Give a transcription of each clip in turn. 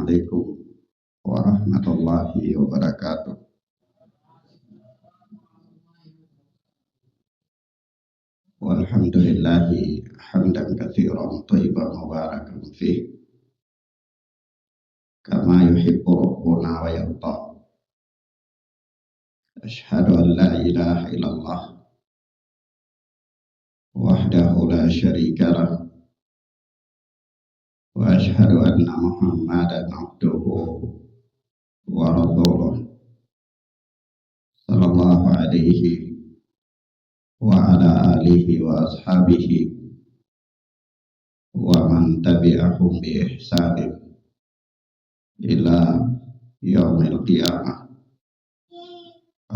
Assalamualaikum warahmatullahi wabarakatuh. Walhamdulillahi hamdan katsiran thayyiban mubarakan fih kama yuhibbu rabbuna wa yarda. Asyhadu an la ilaha illallah wahdahu la syarika lah wa asyhadu anna Muhammadan abduhu wa rasuluh sallallahu alaihi wa ala alihi wa ashabihi wa man tabi'ahum bi ihsanin ila yaumil qiyamah.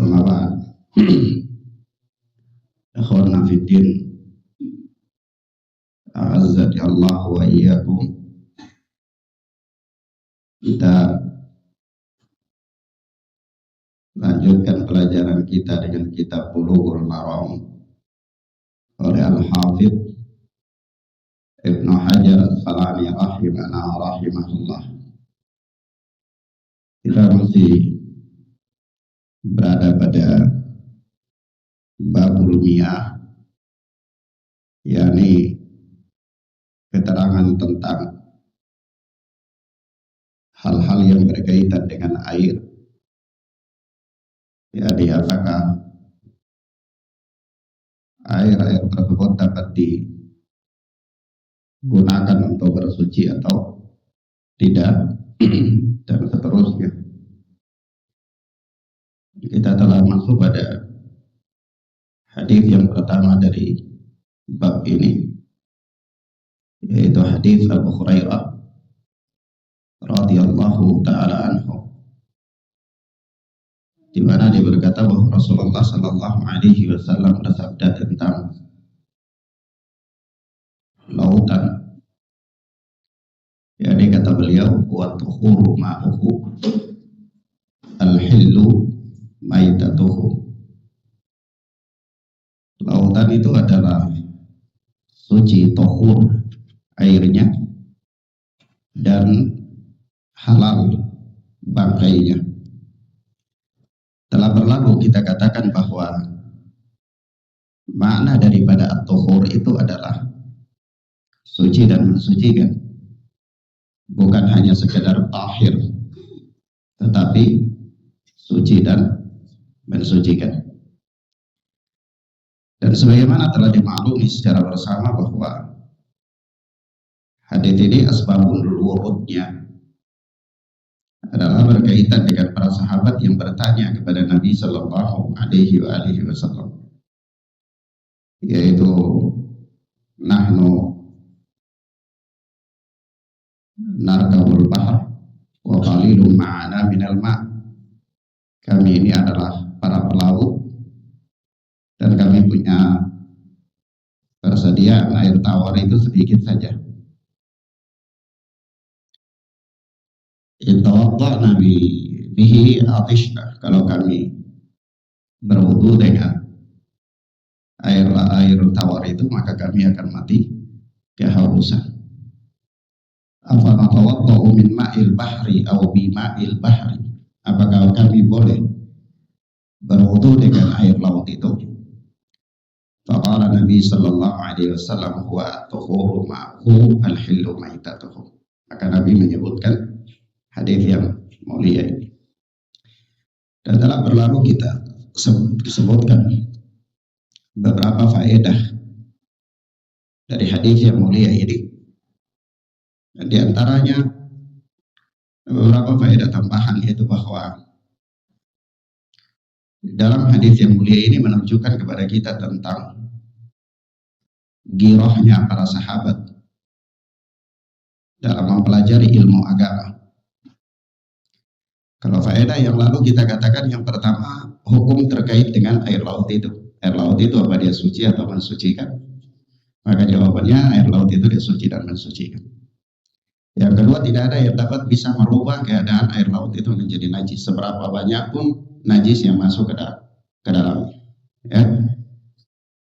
Amma ba'd. Ikhwana fiddin, a'azzani Allah wa iyyakum. Kita lanjutkan pelajaran kita dengan kitab Bulughul Maram oleh Al-Hafidh Ibnu Hajar Al-Asqalani rahimahullah. Kita masih berada pada babul miyah, yakni keterangan tentang hal-hal yang berkaitan dengan air. Jadi apakah air tersebut dapat digunakan untuk bersuci atau tidak, dan seterusnya. Kita telah masuk pada hadis yang pertama dari bab ini, yaitu hadis Abu Hurairah radhiyallahu taala anhu, di mana dia berkata bahwa Rasulullah sallallahu alaihi wasallam bersabda tentang lautan. Jadi kata beliau, wa tuhuru ma'uhu al-hillu maitatuhu. Lautan itu adalah suci, tuhur airnya, dan halal bangkainya. Telah berlalu kita katakan bahwa makna daripada at-tuhur itu adalah suci dan mensucikan, bukan hanya sekedar tahir, tetapi suci dan mensucikan. Dan sebagaimana telah dimaklumi secara bersama bahwa hadits ini asbabun wurudnya adalah berkaitan dengan para sahabat yang bertanya kepada Nabi Sallallahu Alaihi Wasallam, yaitu nahnu narkabul bahr wa qalilum ma'ana minal ma'. Kami ini adalah para pelaut dan kami punya persediaan air tawar itu sedikit saja. Intawadda Nabi bihi atishna, kalau kami berwudu dengan air tawar itu maka kami akan mati kehausan. Apa natawadda'u min ma'il bahri aw bi ma'il bahri, apakah kami boleh berwudu dengan air laut itu? Faqala Nabi sallallahu alaihi wasallam huwa at-tuhuru ma'hu al-hillu maitatuhu. Maka Nabi menyebutkan hadis yang mulia ini. Dan telah berlalu kita disebutkan beberapa faedah dari hadis yang mulia ini. Dan di antaranya beberapa faedah tambahan, yaitu bahwa dalam hadis yang mulia ini menunjukkan kepada kita tentang girahnya para sahabat dalam mempelajari ilmu agama. Kalau faedah yang lalu kita katakan yang pertama, hukum terkait dengan air laut itu. Air laut itu apa dia suci atau mensucikan? Maka jawabannya air laut itu dia suci dan mensucikan. Yang kedua, tidak ada yang dapat bisa merubah keadaan air laut itu menjadi najis, seberapa banyak pun najis yang masuk ke dalamnya. Ya.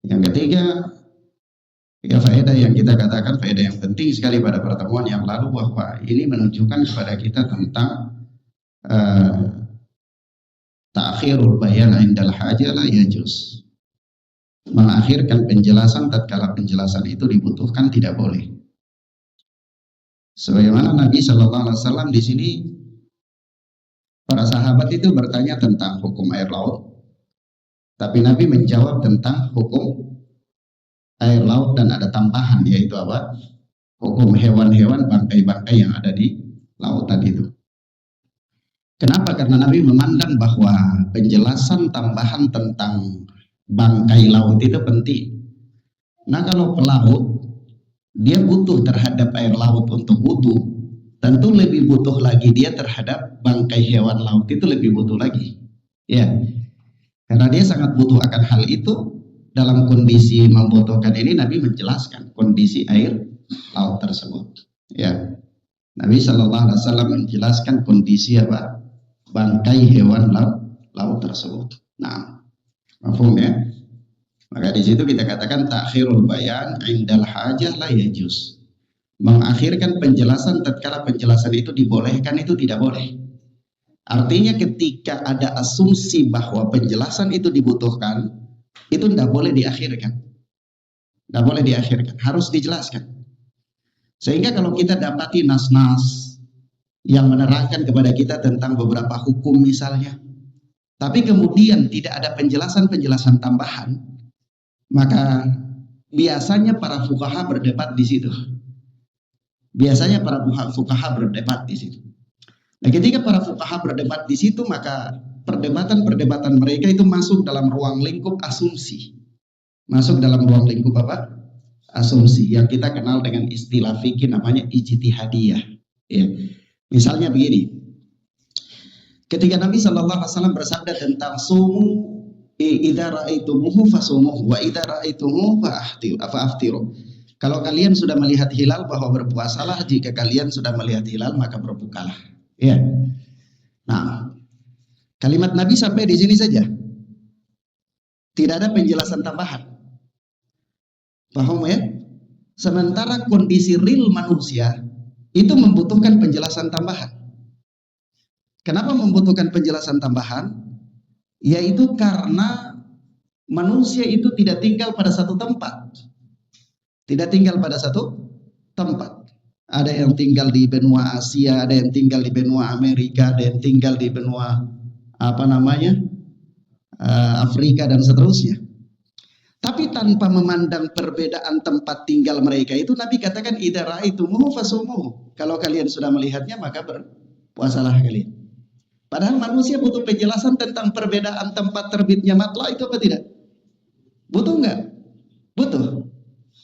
Yang ketiga, Ya, faedah yang kita katakan faedah yang penting sekali pada pertemuan yang lalu, bahwa ini menunjukkan kepada kita tentang ta'khirul bayan indal hajah la yajuz. Mengakhirkan penjelasan tatkala penjelasan itu dibutuhkan tidak boleh. Sebagaimana Nabi Shallallahu Alaihi Wasallam di sini, para sahabat itu bertanya tentang hukum air laut, tapi Nabi menjawab tentang hukum air laut dan ada tambahan, yaitu apa? Hukum hewan-hewan, bangkai-bangkai yang ada di lautan itu. Kenapa? Karena Nabi memandang bahwa penjelasan tambahan tentang bangkai laut itu penting. Nah, kalau pelaut dia butuh terhadap air laut untuk wudhu, tentu lebih butuh lagi dia terhadap bangkai hewan laut, itu lebih butuh lagi. Ya, karena dia sangat butuh akan hal itu. Dalam kondisi membutuhkan ini, Nabi menjelaskan kondisi air laut tersebut. Ya, Nabi Shallallahu Alaihi Wasallam menjelaskan kondisi apa? Bangkai hewan laut tersebut. Nah, mafhum ya? Maka di situ kita katakan ta'khirul bayan indal hajah la yajuz. Mengakhirkan penjelasan tatkala penjelasan itu dibolehkan, itu tidak boleh. Artinya ketika ada asumsi bahwa penjelasan itu dibutuhkan, itu tidak boleh diakhirkan. Tidak boleh diakhirkan, harus dijelaskan. Sehingga kalau kita dapati nas-nas yang menerangkan kepada kita tentang beberapa hukum misalnya, tapi kemudian tidak ada penjelasan-penjelasan tambahan, maka biasanya para fuqaha berdebat di situ. Biasanya para fuqaha berdebat di situ. Nah, ketika para fuqaha berdebat di situ, maka perdebatan-perdebatan mereka itu masuk dalam ruang lingkup asumsi. Masuk dalam ruang lingkup apa? Asumsi, yang kita kenal dengan istilah fikih namanya ijtihadiyah. Ya. Misalnya begini. Ketika Nabi Shallallahu Alaihi Wasallam bersabda tentang sumu idza ra'aitumuhu fasumuhu wa idza ra'aitumuhu fa'aftiru. Kalau kalian sudah melihat hilal, bahwa berpuasalah, jika kalian sudah melihat hilal maka berbukalah. Ya. Nah, kalimat Nabi sampai di sini saja. Tidak ada penjelasan tambahan. Paham ya? Sementara kondisi real manusia itu membutuhkan penjelasan tambahan. Kenapa membutuhkan penjelasan tambahan? Yaitu karena manusia itu tidak tinggal pada satu tempat. Tidak tinggal pada satu tempat. Ada yang tinggal di benua Asia, ada yang tinggal di benua Amerika, ada yang tinggal di benua Afrika dan seterusnya. Tapi tanpa memandang perbedaan tempat tinggal mereka itu, Nabi katakan idza ra'aitumuhu fasumuhu. Kalau kalian sudah melihatnya maka berpuasalah kalian. Padahal manusia butuh penjelasan tentang perbedaan tempat terbitnya matla itu apa tidak? Butuh enggak? Butuh.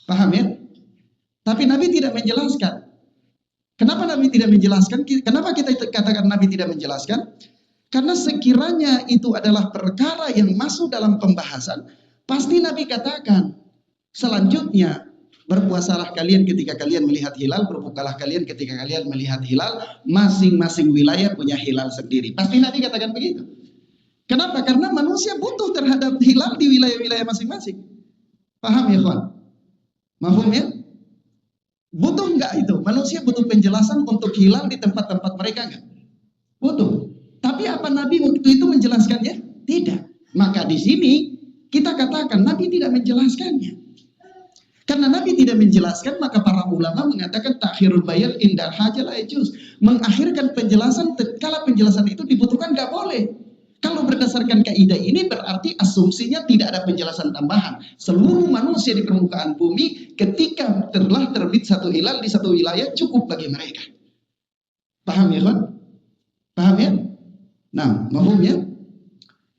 Paham ya? Tapi Nabi tidak menjelaskan. Kenapa Nabi tidak menjelaskan? Kenapa kita katakan Nabi tidak menjelaskan? Karena sekiranya itu adalah perkara yang masuk dalam pembahasan, pasti Nabi katakan selanjutnya, berpuasalah kalian ketika kalian melihat hilal, berbukalah kalian ketika kalian melihat hilal. Masing-masing wilayah punya hilal sendiri. Pasti Nabi katakan begitu. Kenapa? Karena manusia butuh terhadap hilal di wilayah-wilayah masing-masing. Paham ya kawan? Mahfum ya? Butuh enggak itu? Manusia butuh penjelasan untuk hilal di tempat-tempat mereka enggak? Butuh. Tapi apa Nabi waktu itu menjelaskannya? Tidak. Maka di sini kita katakan Nabi tidak menjelaskannya. Karena Nabi tidak menjelaskan, maka para ulama mengatakan ta'khirul bayan indal hajah la yajuz. Mengakhirkan penjelasan tatkala penjelasan itu dibutuhkan enggak boleh. Kalau berdasarkan kaidah ini berarti asumsinya tidak ada penjelasan tambahan. Seluruh manusia di permukaan bumi ketika telah terbit satu hilal di satu wilayah cukup bagi mereka. Paham ya kan? Paham ya? Nah, mahum ya?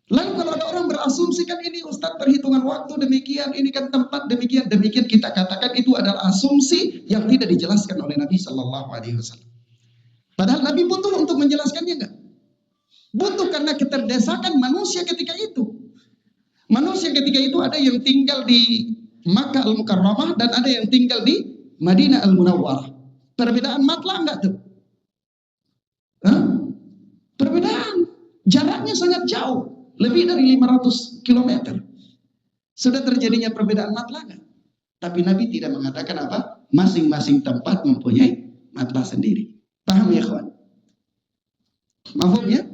Lalu kalau ada orang berasumsikan ini Ustaz perhitungan waktu demikian, ini kan tempat demikian, kita katakan itu adalah asumsi yang tidak dijelaskan oleh Nabi Sallallahu Alaihi Wasallam. Padahal Nabi butuh untuk menjelaskannya enggak? Butuh karena keterdesakan manusia ketika itu. Manusia ketika itu ada yang tinggal di Makkah Al-Mukarramah dan ada yang tinggal di Madinah Al-Munawwarah. Perbedaan matla enggak tuh? Perbedaan. Jaraknya sangat jauh. Lebih dari 500 km. Sudah terjadinya perbedaan matla enggak? Tapi Nabi tidak mengatakan apa? Masing-masing tempat mempunyai makna sendiri. Paham ya kawan? Mahfum ya?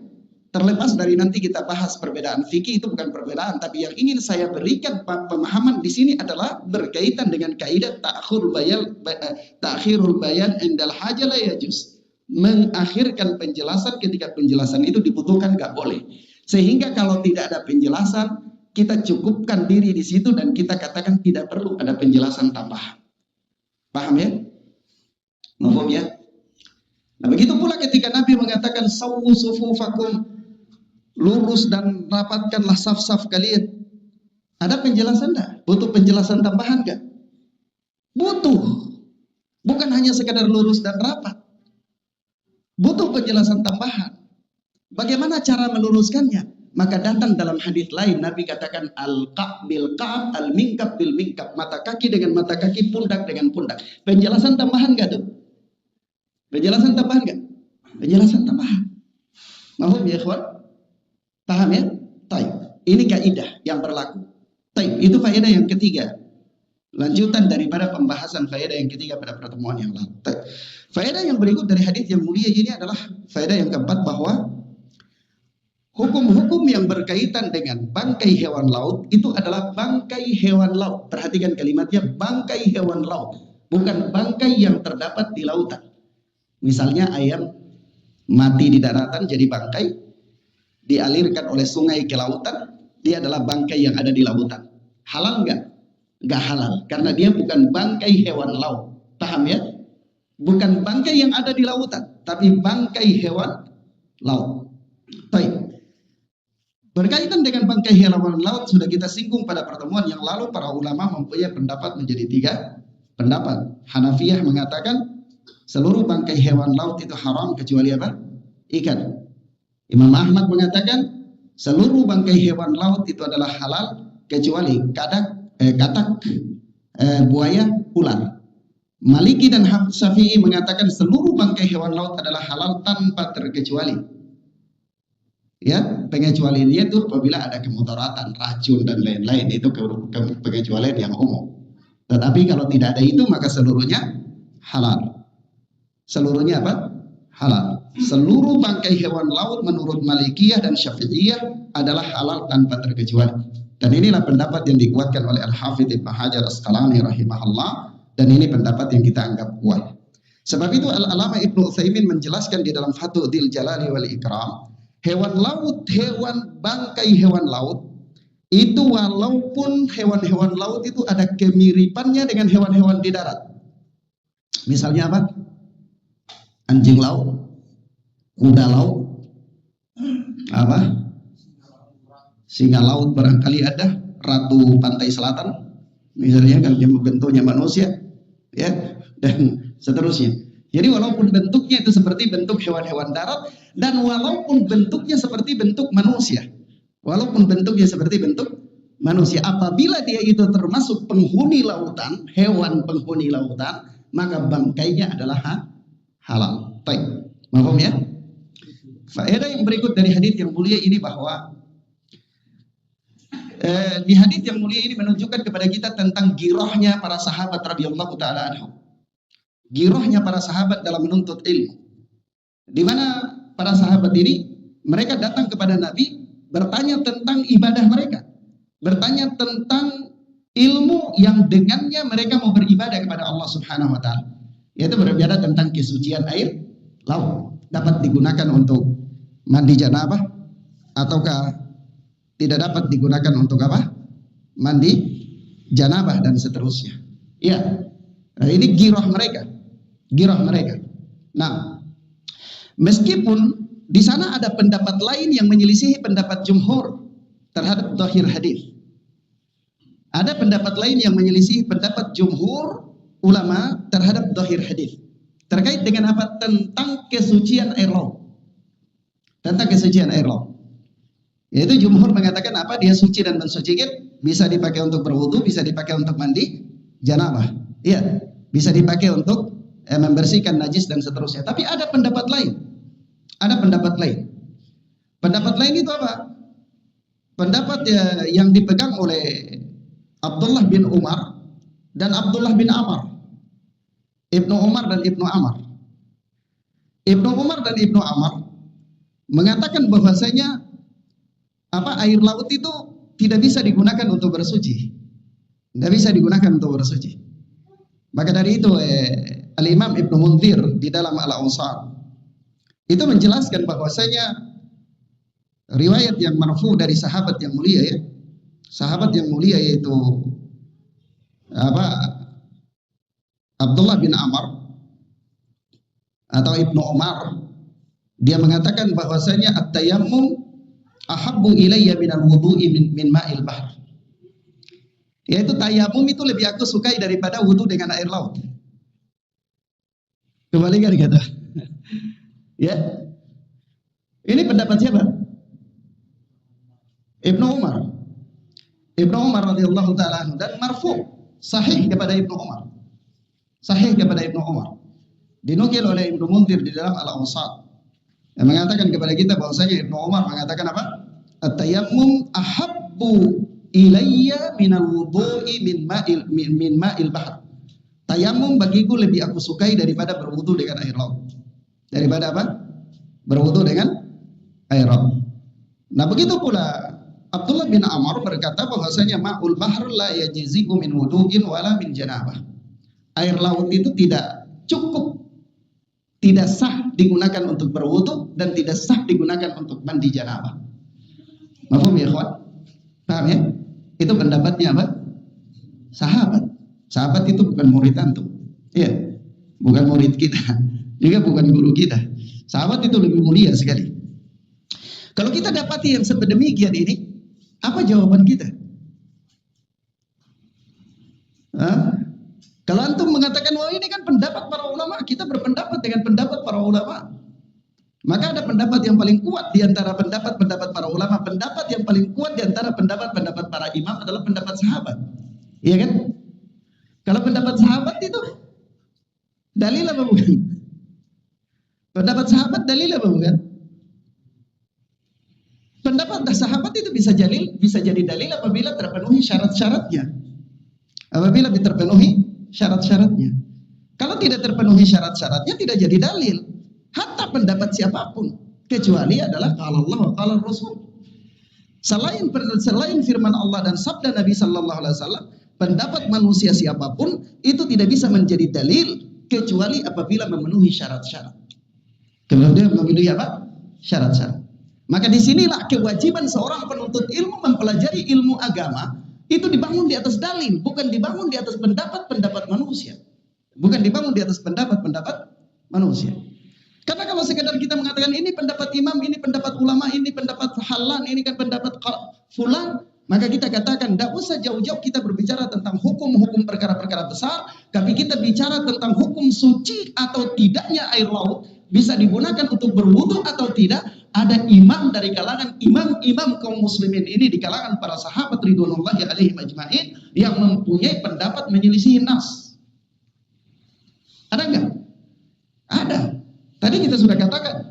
Terlepas dari nanti kita bahas perbedaan fikih, itu bukan perbedaan, tapi yang ingin saya berikan pemahaman di sini adalah berkaitan dengan kaidah ta'khirul bayan indal haja la yajuz. Mengakhirkan penjelasan ketika penjelasan itu dibutuhkan, nggak boleh. Sehingga kalau tidak ada penjelasan, kita cukupkan diri di situ dan kita katakan tidak perlu ada penjelasan tambahan. Paham ya? Mahfum ya? Nah, begitu pula ketika Nabi mengatakan sawwu sufufakum, lurus dan rapatkanlah saf-saf kalian. Ada penjelasan enggak? Butuh penjelasan tambahan enggak? Butuh. Bukan hanya sekadar lurus dan rapat. Butuh penjelasan tambahan. Bagaimana cara meluruskannya? Maka datang dalam hadis lain Nabi katakan al-ka'b bil ka'b, al-minkab bil minkab, mata kaki dengan mata kaki, pundak dengan pundak. Penjelasan tambahan enggak tuh? Penjelasan tambahan enggak? Penjelasan tambahan. Mahum ya ikhwan? Paham ya? Taib. Ini kaidah yang berlaku. Taib. Itu faedah yang ketiga. Lanjutan daripada pembahasan faedah yang ketiga pada pertemuan yang lalu. Taib. Faedah yang berikut dari hadis yang mulia ini adalah faedah yang keempat, bahwa hukum-hukum yang berkaitan dengan bangkai hewan laut itu adalah bangkai hewan laut. Perhatikan kalimatnya, bangkai hewan laut. Bukan bangkai yang terdapat di lautan. Misalnya ayam mati di daratan jadi bangkai, dialirkan oleh sungai ke lautan, dia adalah bangkai yang ada di lautan. Halal enggak? Enggak halal, karena dia bukan bangkai hewan laut. Paham ya? Bukan bangkai yang ada di lautan, tapi bangkai hewan laut. Baik. Berkaitan dengan bangkai hewan laut, sudah kita singgung pada pertemuan yang lalu, para ulama mempunyai pendapat menjadi 3 pendapat. Hanafiyah mengatakan seluruh bangkai hewan laut itu haram kecuali apa? Ikan. Imam Ahmad mengatakan seluruh bangkai hewan laut itu adalah halal kecuali katak, buaya, ular. Maliki dan Syafi'i mengatakan seluruh bangkai hewan laut adalah halal tanpa terkecuali. Ya, pengecualiannya itu apabila ada kemudaratan, racun dan lain-lain, itu pengecualian yang umum. Tetapi kalau tidak ada itu, maka seluruhnya halal. Seluruhnya apa? Halal. Seluruh bangkai hewan laut menurut Malikiyah dan Syafi'iyah adalah halal tanpa terkecuali. Dan inilah pendapat yang dikuatkan oleh Al-Hafidz Ibnu Hajar Asqalani rahimahullah, dan ini pendapat yang kita anggap kuat. Sebab itu Al-Alama Ibnu Utsaimin menjelaskan di dalam Fathul Jalali wal Ikram, hewan laut, bangkai hewan laut itu walaupun hewan-hewan laut itu ada kemiripannya dengan hewan-hewan di darat. Misalnya apa? Anjing laut, kuda laut, apa? Singa laut barangkali ada, ratu pantai selatan, misalnya kan bentuknya manusia, ya, dan seterusnya. Jadi walaupun bentuknya itu seperti bentuk hewan-hewan darat, dan walaupun bentuknya seperti bentuk manusia, apabila dia itu termasuk penghuni lautan, hewan penghuni lautan, maka bangkainya adalah halal. Baik, mahfum ya? Faedah yang berikut dari hadis yang mulia ini, bahwa di hadis yang mulia ini menunjukkan kepada kita tentang girohnya para sahabat radhiyallahu taala anhum. Girohnya para sahabat dalam menuntut ilmu. Di mana para sahabat ini, mereka datang kepada Nabi bertanya tentang ibadah mereka, bertanya tentang ilmu yang dengannya mereka mau beribadah kepada Allah Subhanahu wa taala. Yaitu berbicara tentang kesucian air laut, dapat digunakan untuk mandi janabah ataukah tidak dapat digunakan untuk apa? Mandi janabah dan seterusnya. Ya, nah, ini giroh mereka. Nah, meskipun di sana ada pendapat lain yang menyelisihi pendapat jumhur terhadap dhahir hadis. Ada pendapat lain yang menyelisihi pendapat jumhur ulama terhadap dhahir hadis. Terkait dengan apa? Tentang kesucian air laut. Yaitu jumhur mengatakan apa? Dia suci dan mensucikan, bisa dipakai untuk berwudu, bisa dipakai untuk mandi janabah. Iya, bisa dipakai untuk membersihkan najis dan seterusnya. Tapi ada pendapat lain. Pendapat lain itu apa? Pendapat yang dipegang oleh Abdullah bin Umar dan Abdullah bin Amr, Ibnu Umar dan Ibnu Amr. Ibnu Umar dan Ibnu Amr mengatakan bahwasanya air laut itu tidak bisa digunakan untuk bersuci. Tidak bisa digunakan untuk bersuci. Maka dari itu Al-Imam Ibnu Munzir di dalam Al-Awsat itu menjelaskan bahwasanya riwayat yang marfu dari sahabat yang mulia ya. Sahabat yang mulia yaitu Abdullah bin Amr atau Ibnu Umar, dia mengatakan bahwasanya at-tayammum ahabbu ilayya minal wudu'i min ma'il bahr. Yaitu tayamum itu lebih aku sukai daripada wudu dengan air laut. Kembalikan kata. Ya. Ini pendapat siapa? Ibnu Umar. Ibnu Umar radhiyallahu taala anhu, dan marfu sahih kepada Ibnu Umar. Sahih kepada Ibnu Umar. Dinukil oleh Ibnu Munzir di dalam Al-Awsat yang mengatakan kepada kita bahwasanya Ibnu Umar mengatakan apa? At-tayammum ahabbu ilayya minal wudu'i min ma'il bahr. Tayammum bagiku lebih aku sukai daripada berwudu dengan air laut. Daripada apa? Berwudu dengan air laut. Nah, begitu pula Abdullah bin Amr berkata bahwasanya ma'ul bahr la yajzi'u min wudu'in wala min janabah. Air laut itu tidak cukup, tidak sah digunakan untuk berwudu dan tidak sah digunakan untuk mandi janabah. Mafhum ya ikhwan? Paham ya? Itu pendapatnya apa? Sahabat. Sahabat itu bukan murid antum. Iya. Bukan murid kita. Juga bukan guru kita. Sahabat itu lebih mulia sekali. Kalau kita dapati yang sedemikian ini, apa jawaban kita? Kalau antum mengatakan, wah ini kan pendapat para ulama, kita berpendapat dengan pendapat para ulama. Maka ada pendapat yang paling kuat di antara pendapat-pendapat para ulama. Pendapat yang paling kuat di antara pendapat-pendapat para imam adalah pendapat sahabat. Iya kan? Kalau pendapat sahabat itu dalil apa bukan? Pendapat sahabat dalil apa bukan? Pendapat sahabat itu bisa jadi dalil apabila terpenuhi syarat-syaratnya. Apabila terpenuhi syarat-syaratnya. Kalau tidak terpenuhi syarat-syaratnya tidak jadi dalil. Hatta pendapat siapapun, kecuali adalah qala Allah wa qala Rasul. Selain firman Allah dan sabda Nabi sallallahu alaihi wasallam, pendapat manusia siapapun itu tidak bisa menjadi dalil kecuali apabila memenuhi syarat-syarat. Kemudian memenuhi apa? Syarat-syarat. Maka disinilah kewajiban seorang penuntut ilmu mempelajari ilmu agama itu dibangun di atas dalil, bukan dibangun di atas pendapat-pendapat manusia. Bukan dibangun di atas pendapat-pendapat manusia. Karena kalau sekadar kita mengatakan ini pendapat imam, ini pendapat ulama, ini pendapat halan, ini kan pendapat fulan, maka kita katakan tidak usah jauh-jauh kita berbicara tentang hukum-hukum perkara-perkara besar, tapi kita bicara tentang hukum suci atau tidaknya air laut, bisa digunakan untuk berwudu atau tidak. Ada imam dari kalangan imam-imam kaum muslimin ini di kalangan para sahabat ridwanullahi alaihim ajmain yang mempunyai pendapat menyelisihi nas. Ada enggak? Ada. Tadi kita sudah katakan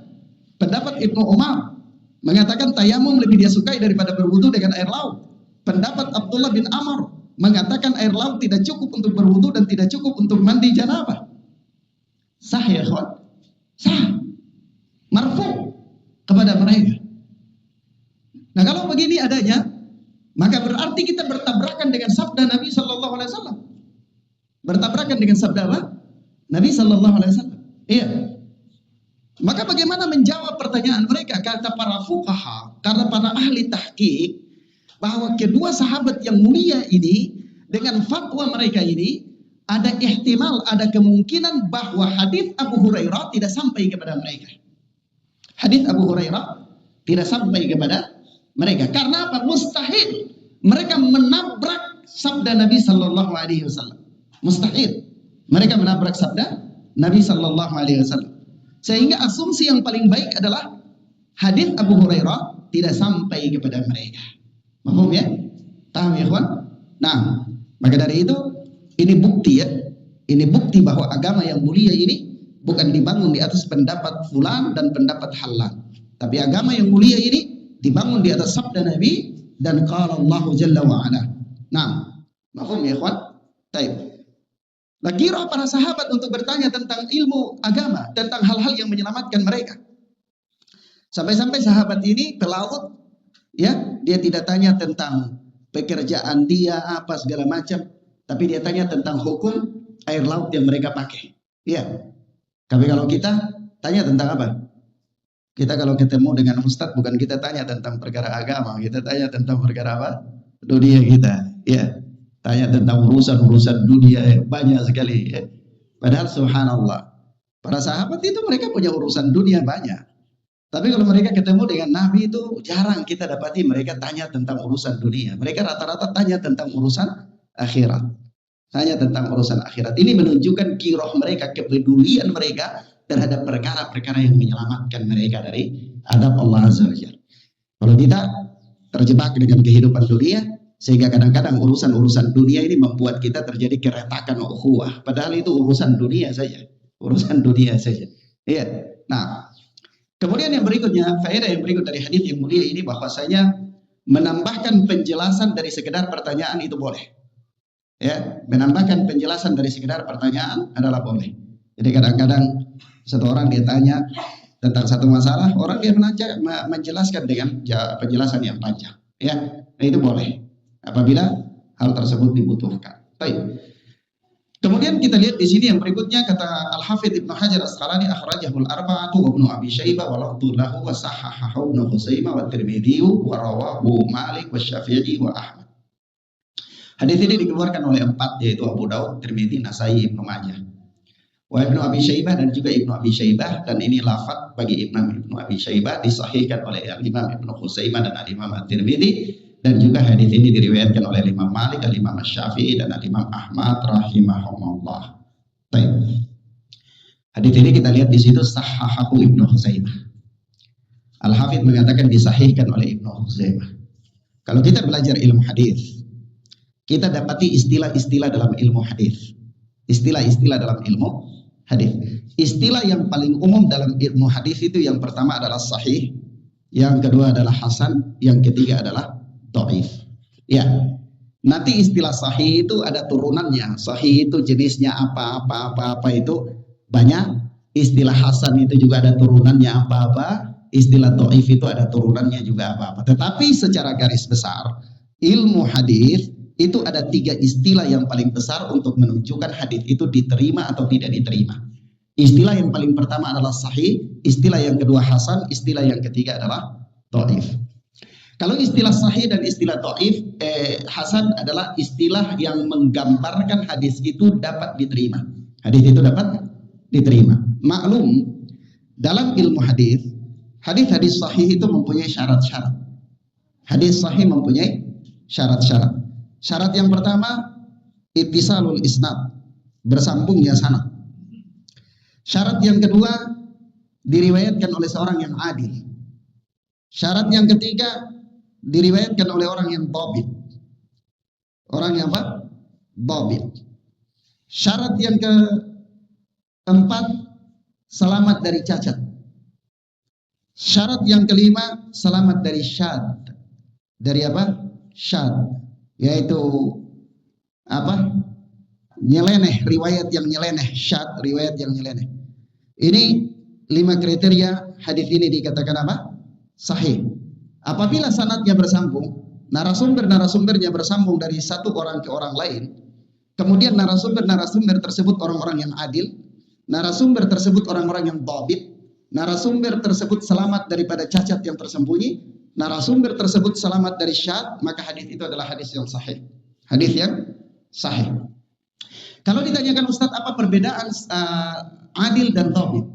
pendapat Ibnu Umar mengatakan tayamum lebih dia sukai daripada berwudu dengan air laut. Pendapat Abdullah bin Amr mengatakan air laut tidak cukup untuk berwudu dan tidak cukup untuk mandi janabah. Sah ya kawan? Sah. Marfu kepada mereka. Nah, kalau begini adanya, maka berarti kita bertabrakan dengan sabda Nabi sallallahu alaihi wasallam. Bertabrakan dengan sabda apa? Nabi sallallahu alaihi wasallam. Iya. Maka bagaimana menjawab pertanyaan mereka? Kata para fuqaha, karena para ahli tahqiq, bahwa kedua sahabat yang mulia ini dengan fatwa mereka ini ada ihtimal, ada kemungkinan bahwa hadis Abu Hurairah tidak sampai kepada mereka. Hadis Abu Hurairah tidak sampai kepada mereka. Karena apa? Mustahil mereka menabrak sabda Nabi sallallahu alaihi wasallam. Mustahil mereka menabrak sabda Nabi sallallahu alaihi wasallam. Sehingga asumsi yang paling baik adalah hadis Abu Hurairah tidak sampai kepada mereka. Paham ya? Paham ya, kawan? Nah, maka dari itu ini bukti ya. Ini bukti bahwa agama yang mulia ini bukan dibangun di atas pendapat fulan dan pendapat halan. Tapi agama yang mulia ini dibangun di atas sabda Nabi dan qala Allah Jalla wa Ala. Nah, paham ya, kawan? Baik. Lah kira para sahabat untuk bertanya tentang ilmu agama, tentang hal-hal yang menyelamatkan mereka. Sampai-sampai sahabat ini ke laut, ya, dia tidak tanya tentang pekerjaan dia apa segala macam, tapi dia tanya tentang hukum air laut yang mereka pakai. Iya. Tapi kalau kita tanya tentang apa? Kita kalau ketemu dengan ustadz bukan kita tanya tentang perkara agama, kita tanya tentang perkara apa? Dunia kita. Ya. Tanya tentang urusan-urusan dunia banyak sekali. Ya. Padahal subhanallah, para sahabat itu mereka punya urusan dunia banyak. Tapi kalau mereka ketemu dengan Nabi itu jarang kita dapati mereka tanya tentang urusan dunia. Mereka rata-rata tanya tentang urusan akhirat. Tanya tentang urusan akhirat. Ini menunjukkan kiroh mereka, kepedulian mereka terhadap perkara-perkara yang menyelamatkan mereka dari adab Allah Azza wa Jalla. Kalau kita terjebak dengan kehidupan dunia, sehingga kadang-kadang urusan-urusan dunia ini membuat kita terjadi keretakan ukhuwah. Padahal itu urusan dunia saja. Urusan dunia saja. Iya. Nah, kemudian yang berikutnya, faedah yang berikut dari hadis yang mulia ini bahwasanya menambahkan penjelasan dari sekedar pertanyaan itu boleh. Ya, menambahkan penjelasan dari sekedar pertanyaan adalah boleh. Jadi kadang-kadang satu orang dia tanya tentang satu masalah, orang dia menjelaskan dengan penjelasan yang panjang. Ya, nah itu boleh apabila hal tersebut dibutuhkan. Baik. Kemudian kita lihat di sini yang berikutnya kata Al-Hafidz Ibnu Hajar Asqalani akhrajahul arba'atu wa Ibnu Abi Syaibah wa lafdhu lahu wa sahahahu Ibnu Khuzaimah wa Tirmidzi wa rawahu Malik wa Syafi'i wa Ahmad. Hadis ini dikeluarkan oleh 4 yaitu Abu Daud, Tirmidzi, Nasai, Ibnu Majah. Wa Ibnu Abi Syaibah dan juga Ibnu Abi Syaibah, dan ini lafaz bagi Ibnu Abi Syaibah disahihkan oleh Imam Ibnu Khuzaimah dan Imam At-Tirmidzi, dan juga hadis ini diriwayatkan oleh Imam Malik, Imam Syafi'i dan Imam Ahmad rahimahumullah. Baik. Hadis ini kita lihat di situ sahahahu Ibnu Khuzaimah. Al-Hafidz mengatakan disahihkan oleh Ibnu Khuzaimah. Kalau kita belajar ilmu hadis, kita dapati istilah-istilah dalam ilmu hadis. Istilah-istilah dalam ilmu hadis. Istilah yang paling umum dalam ilmu hadis itu yang pertama adalah sahih, yang kedua adalah hasan, yang ketiga adalah dhaif. Ya. Nanti istilah sahih itu ada turunannya. Sahih itu jenisnya apa itu banyak. Istilah hasan itu juga ada turunannya apa-apa. Istilah dhaif itu ada turunannya juga apa-apa. Tetapi secara garis besar, ilmu hadis itu ada 3 istilah yang paling besar untuk menunjukkan hadis itu diterima atau tidak diterima. Istilah yang paling pertama adalah sahih, istilah yang kedua hasan, istilah yang ketiga adalah dhaif. Kalau istilah sahih dan istilah dhaif, hasan adalah istilah yang menggambarkan hadis itu dapat diterima. Hadis itu dapat diterima. Maklum, dalam ilmu hadis, hadis-hadis sahih itu mempunyai syarat-syarat. Hadis sahih mempunyai syarat-syarat. Syarat yang pertama, ittisalul isnad, bersambungnya sanad. Syarat yang kedua, diriwayatkan oleh seorang yang adil. Syarat yang ketiga, diriwayatkan oleh orang yang dhabit. Orang yang apa? Dhabit. Syarat yang keempat, selamat dari cacat. Syarat yang kelima, selamat dari syad. Dari apa? Syad. Yaitu apa? Nyeleneh, riwayat yang nyeleneh, syad, riwayat yang nyeleneh. Ini 5 kriteria hadis ini dikatakan apa? Sahih. Apabila sanadnya bersambung, narasumbernya bersambung dari satu orang ke orang lain, kemudian narasumber tersebut orang-orang yang adil, narasumber tersebut orang-orang yang dhabit, narasumber tersebut selamat daripada cacat yang tersembunyi, narasumber tersebut selamat dari syad, maka hadis itu adalah hadis yang sahih. Hadis yang sahih. Kalau ditanyakan Ustadz, apa perbedaan adil dan dhabit?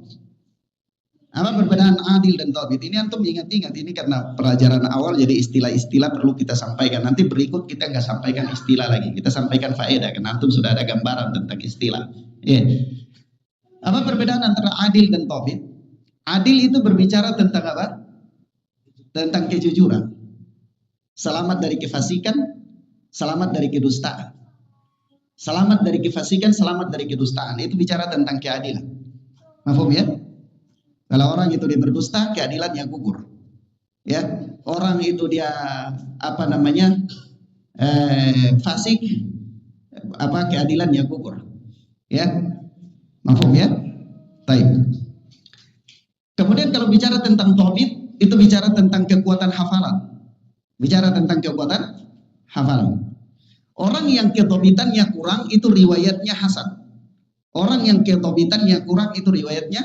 Apa perbedaan adil dan dhabit? Ini antum ingat-ingat, ini karena pelajaran awal jadi istilah-istilah perlu kita sampaikan. Nanti berikut kita nggak sampaikan istilah lagi, kita sampaikan faedah karena antum sudah ada gambaran tentang istilah. Apa perbedaan antara adil dan dhabit? Adil itu berbicara tentang apa? Tentang kejujuran, selamat dari kefasikan, selamat dari kedustaan. Selamat dari kefasikan, selamat dari kedustaan. Itu bicara tentang keadilan. Mafhum ya? Kalau orang itu dia berdusta, keadilannya gugur. Ya, orang itu dia fasik, keadilannya gugur. Ya, mafhum ya? Baik. Kemudian kalau bicara tentang dhabit, itu bicara tentang kekuatan hafalan. Bicara tentang kekuatan hafalan. Orang yang kedhabitannya kurang itu riwayatnya hasan. Orang yang kedhabitannya kurang itu riwayatnya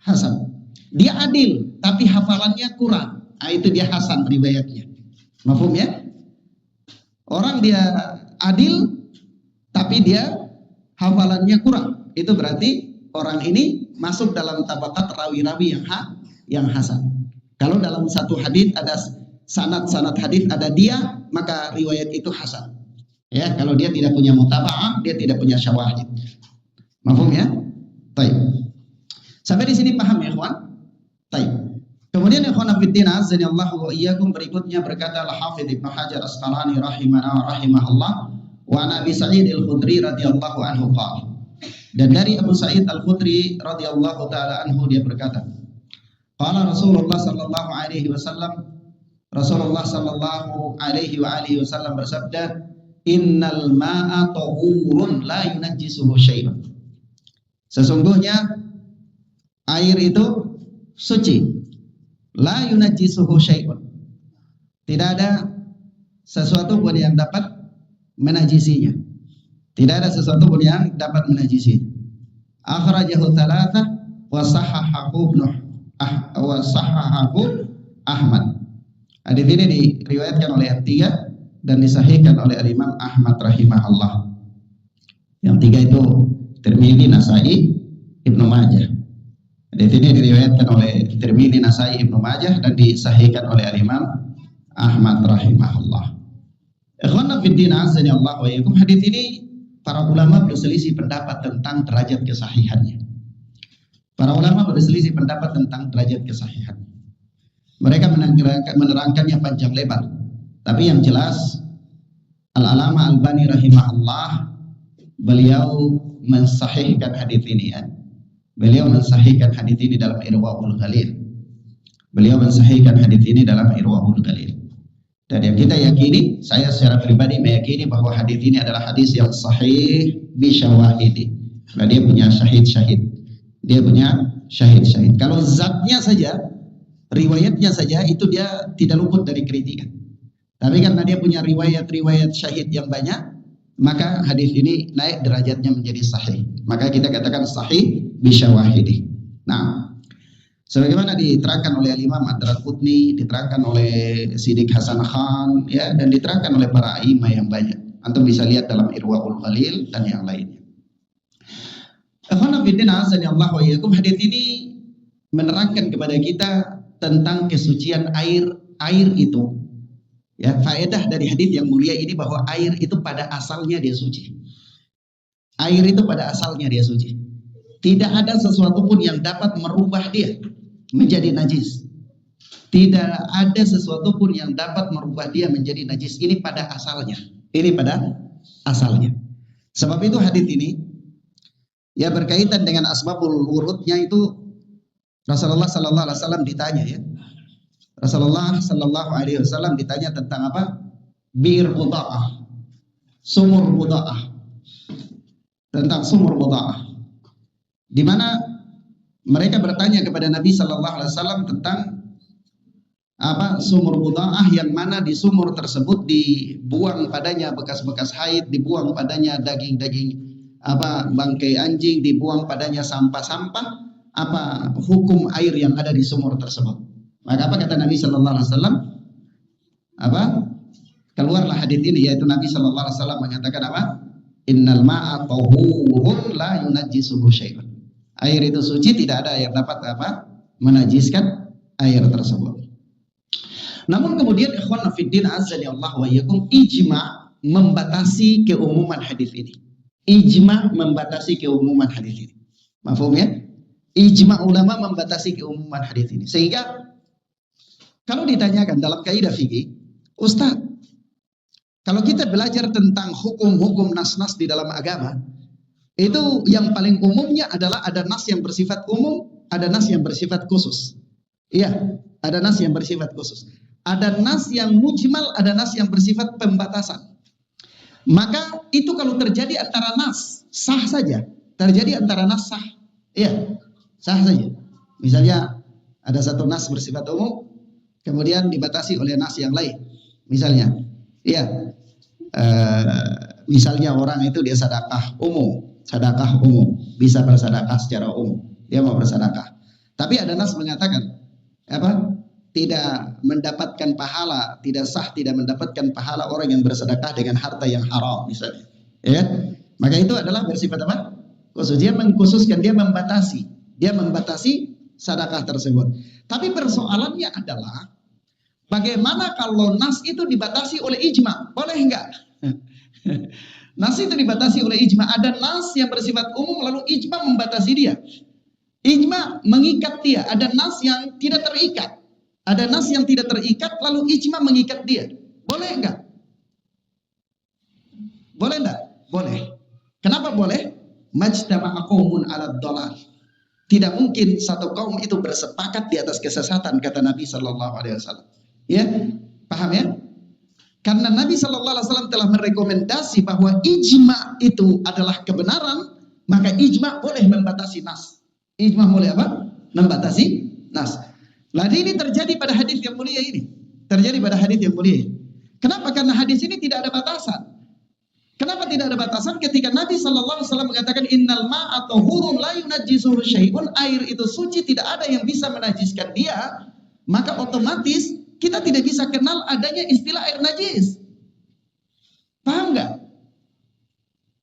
hasan. Dia adil tapi hafalannya kurang. Nah, itu dia hasan riwayatnya. Mafhum ya? Orang dia adil tapi dia hafalannya kurang. Itu berarti orang ini masuk dalam tabakat rawi-rawi yang hasan. Kalau dalam satu hadis ada sanad hadis ada dia, maka riwayat itu hasan. Ya, kalau dia tidak punya mutaba'ah, dia tidak punya syawahid. Mafhum ya? Baik. Sampai di sini paham ya, ikhwan? Baik. Kemudian ikhwan fillah azanillahu wa iyyakum, berikutnya berkata Al-Hafidz Ibnu Hajar Asqalani rahimahullah, wa Abi Sa'id Al-Khudri radhiyallahu anhu qala. Dan dari Abu Sa'id Al-Khudri radhiyallahu taala anhu dia berkata, qala Rasulullah sallallahu alaihi wasallam, Rasulullah sallallahu alaihi wa alihi wasallam bersabda, innal ma'a tahurun la yunajjisuhu syai'un. Sesungguhnya air itu suci, la yunajjisuhu syai'un. Tidak ada sesuatu pun yang dapat menajisinya. Tidak ada sesuatu pun yang dapat menajisinya. Akhrajahu thalatha wa sahahahu Ahmad. Hadis ini diriwayatkan oleh yang tiga dan disahihkan oleh Imam Ahmad rahimahullah. Yang tiga itu Tirmidzi, Nasai, Ibnu Majah. Hadis ini diriwayatkan oleh Tirmidzi, Nasai, Ibnu Majah dan disahihkan oleh Imam Ahmad rahimahullah. Ikhwan fillah azanillahu wa iyyakum, hadis ini para ulama berselisih pendapat tentang derajat kesahihannya. Para ulama berselisih pendapat tentang derajat kesahihannya. Mereka menerangkannya panjang lebar. Tapi yang jelas Al-Alama Albani rahimahullah, beliau mensahihkan hadis ini ya. Beliau mensahihkan hadis ini dalam Irwaul Ghalil. Beliau mensahihkan hadis ini dalam Irwaul Ghalil. Dan yang kita yakini, saya secara pribadi meyakini bahwa hadis ini adalah hadis yang sahih bi syawahidi. Karena dia punya syahid-syahid. Dia punya syahid-syahid. Kalau zatnya saja, riwayatnya saja itu dia tidak luput dari kritikan. Tapi karena dia punya riwayat-riwayat syahid yang banyak, maka hadis ini naik derajatnya menjadi sahih. Maka kita katakan sahih bi syawahidi. Nah, sebagaimana diterangkan oleh Imam Ad-Darqutni, diterangkan oleh Siddiq Hasan Khan, ya, dan diterangkan oleh para imam yang banyak. Antum bisa lihat dalam Irwaul Ghalil dan yang lainnya. Hadis ini menerangkan kepada kita tentang kesucian air itu. Ya, faedah dari hadis yang mulia ini bahwa air itu pada asalnya dia suci. Air itu pada asalnya dia suci. Tidak ada sesuatu pun yang dapat merubah dia menjadi najis. Tidak ada sesuatu pun yang dapat merubah dia menjadi najis. Ini pada asalnya. Ini pada asalnya. Sebab itu hadis ini ya berkaitan dengan asbabul wurudnya itu Rasulullah sallallahu alaihi wasallam ditanya ya. Rasulullah sallallahu alaihi wasallam ditanya tentang apa? Bir buda'ah. Sumur buda'ah. Tentang sumur buda'ah. Di mana mereka bertanya kepada Nabi sallallahu alaihi wasallam tentang apa? Sumur buda'ah, yang mana di sumur tersebut dibuang padanya bekas-bekas haid, dibuang padanya daging-daging apa? Bangkai anjing, dibuang padanya sampah-sampah. Apa hukum air yang ada di sumur tersebut? Maka apa kata Nabi sallallahu alaihi wasallam? Apa? Keluarlah hadis ini, yaitu Nabi sallallahu alaihi wasallam mengatakan apa? Innal ma'a tahurun la yunajjisuhu syai'un. Air itu suci, tidak ada yang dapat apa? Menajiskan air tersebut. Namun kemudian ikhwan fillah azanillahu wa iyyakum, ijma' membatasi keumuman hadis ini. Ijma' membatasi keumuman hadis ini. Mafhum ya? Ijma' ulama membatasi keumuman hadis ini. Sehingga kalau ditanyakan dalam kaidah fikih, Ustaz, kalau kita belajar tentang hukum-hukum nas-nas di dalam agama, itu yang paling umumnya adalah ada nas yang bersifat umum, ada nas yang bersifat khusus. Iya, ada nas yang bersifat khusus. Ada nas yang mujmal, ada nas yang bersifat pembatasan. Maka itu kalau terjadi antara nas, sah saja. terjadi antara nas sah, iya, sah saja. Misalnya ada satu nas bersifat umum, kemudian dibatasi oleh nas yang lain. Misalnya, iya, misalnya orang itu dia sedekah umum, bisa bersedekah secara umum, dia mau bersedekah. Tapi ada nas mengatakan apa? Tidak mendapatkan pahala, tidak sah, tidak mendapatkan pahala orang yang bersedekah dengan harta yang haram misalnya. Ya, maka itu adalah bersifat apa? Khusus. Dia mengkhususkan, dia membatasi sedekah tersebut. Tapi persoalannya adalah bagaimana kalau nas itu dibatasi oleh ijma? Boleh enggak? Nas itu dibatasi oleh ijma. Ada nas yang bersifat umum lalu ijma membatasi dia. Ijma mengikat dia. Ada nas yang tidak terikat. Ada nas yang tidak terikat lalu ijma mengikat dia. Boleh enggak? Boleh enggak? Boleh. Kenapa boleh? Majtama'a qaumun 'ala dhalal. Tidak mungkin satu kaum itu bersepakat di atas kesesatan, kata Nabi sallallahu alaihi wasallam. Ya? Paham ya? Karena Nabi sallallahu alaihi wasallam telah merekomendasi bahwa ijma itu adalah kebenaran, maka ijma boleh membatasi nas. Ijma boleh apa? Membatasi nas. Lalu ini terjadi pada hadis yang mulia ini. Kenapa? Karena hadis ini tidak ada batasan. Kenapa tidak ada batasan? Ketika Nabi sallallahu alaihi wasallam mengatakan innal ma'a tahurun la yunajjisuhu syai'un, air itu suci, tidak ada yang bisa menajiskan dia, maka otomatis kita tidak bisa kenal adanya istilah air najis. Paham nggak?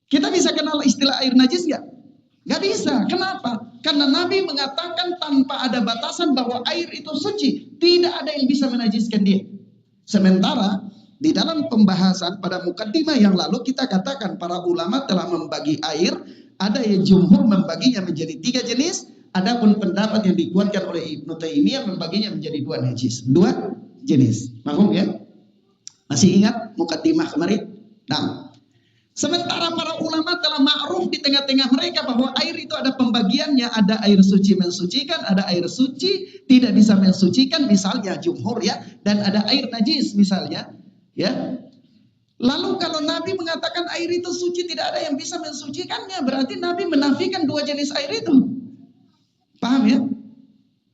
Kita bisa kenal istilah air najis nggak? Nggak bisa. Kenapa? Karena Nabi mengatakan tanpa ada batasan bahwa air itu suci, tidak ada yang bisa menajiskan dia. Sementara di dalam pembahasan pada mukaddimah yang lalu kita katakan para ulama telah membagi air, ada yang jumhur membaginya menjadi 3 jenis, adapun pendapat yang dikuatkan oleh Ibnu Taimiyah membaginya menjadi 2 jenis. Paham ya? Masih ingat mukaddimah kemarin? Nah, sementara para ulama telah ma'ruf di tengah-tengah mereka bahwa air itu ada pembagiannya, ada air suci mensucikan, ada air suci tidak bisa mensucikan misalnya jumhur ya, dan ada air najis misalnya ya. Lalu kalau Nabi mengatakan air itu suci tidak ada yang bisa mensucikannya, berarti Nabi menafikan 2 jenis air itu. Paham ya?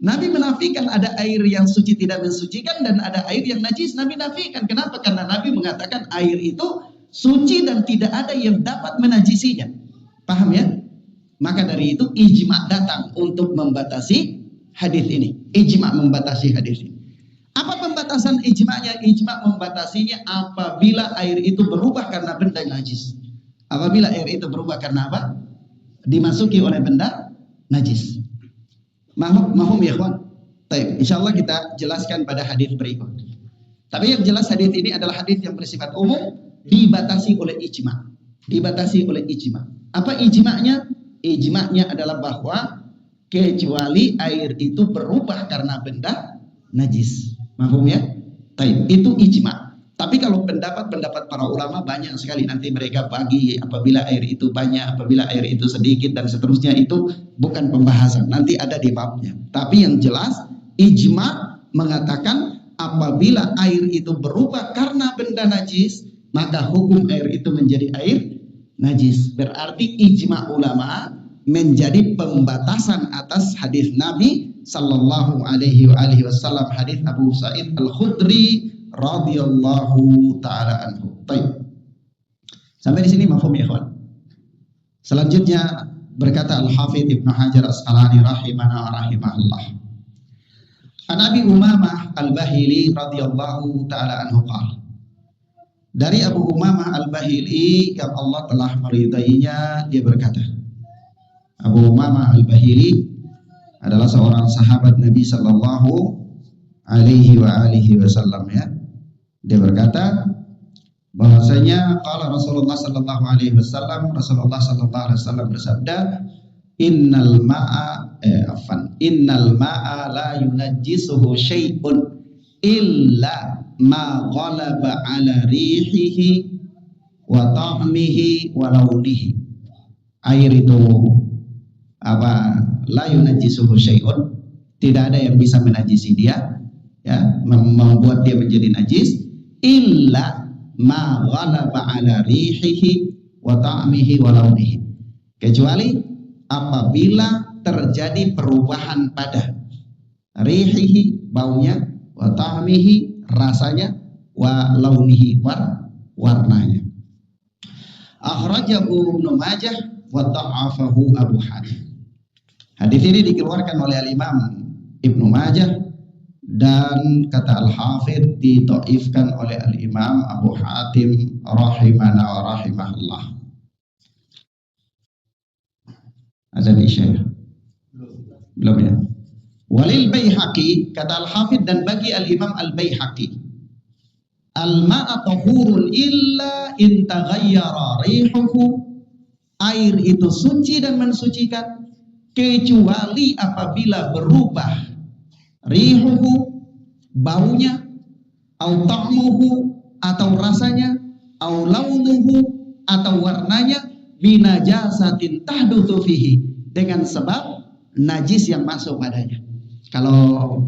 Nabi menafikan ada air yang suci tidak mensucikan dan ada air yang najis. Nabi nafikan. Kenapa? Karena Nabi mengatakan air itu suci dan tidak ada yang dapat menajisinya. Paham ya? Maka dari itu ijma datang untuk membatasi hadis ini. Ijma membatasi hadis ini. Apa pembatasan ijma'nya? Ijma' membatasinya apabila air itu berubah karena benda najis. Apabila air itu berubah karena apa? Dimasuki oleh benda najis. Mahum ya ikhwan? Baik, insyaallah kita jelaskan pada hadis berikut. Tapi yang jelas hadis ini adalah hadis yang bersifat umum, dibatasi oleh ijma'. Apa ijma'nya? Ijma'nya adalah bahwa kecuali air itu berubah karena benda najis. Mahfum ya? Taib. Itu ijma'. Tapi kalau pendapat para ulama banyak sekali, nanti mereka bagi apabila air itu banyak, apabila air itu sedikit dan seterusnya, itu bukan pembahasan. Nanti ada di babnya. Tapi yang jelas ijma' mengatakan apabila air itu berubah karena benda najis, maka hukum air itu menjadi air najis. Berarti ijma' ulama menjadi pembatasan atas hadis Nabi sallallahu alaihi wasallam, hadis Abu Sa'id Al-Khudri radhiyallahu taala anhu. Baik. Sampai di sini mafhum ya ikhwan. Selanjutnya berkata Al-Hafidz Ibnu Hajar Asqalani rahimahullah. An Abi Umamah Al-Bahili radhiyallahu taala anhu qala. Dari Abu Umamah Al-Bahili yang Allah telah meridainya, dia berkata, Abu Umamah Al-Bahili adalah seorang sahabat Nabi sallallahu alaihi wasallam ya. Dia berkata bahwasanya qala Rasulullah sallallahu alaihi wasallam, Rasulullah sallallahu alaihi wasallam bersabda, innal ma'a la yunajjisuhu syai'un illa ma ghalaba ala rihihi wa ta'mihi wa launihi. Air itu la yunajjisuhu syai'un, tidak ada yang bisa menajisi dia ya, membuat dia menjadi najis, illa ma ghalaba ala rihihi wa ta'mihi wa launihi, kecuali apabila terjadi perubahan pada rihihi, baunya, wa ta'mihi, rasanya, wa launihi, warnanya. Akhrajahu Ibnu Majah wa ta'afahu Abu Hatim. Hadis ini dikeluarkan oleh Al-Imam Ibnu Majah dan kata Al-Hafidh ditaifkan oleh Al-Imam Abu Hatim rahimana wa rahimahullah. Azan Isya? Belum ya? Walil Baihaqi, kata Al-Hafidh dan bagi Al-Imam Al-Baihaqi, al-ma'a tahurun illa in taghayyara rihuhu, air itu suci dan mensucikan kecuali apabila berubah rihuhu, baunya, au ta'muhu, atau rasanya, au launuhu, atau warnanya, binajasatin tahdutsu fihi, dengan sebab najis yang masuk padanya. Kalau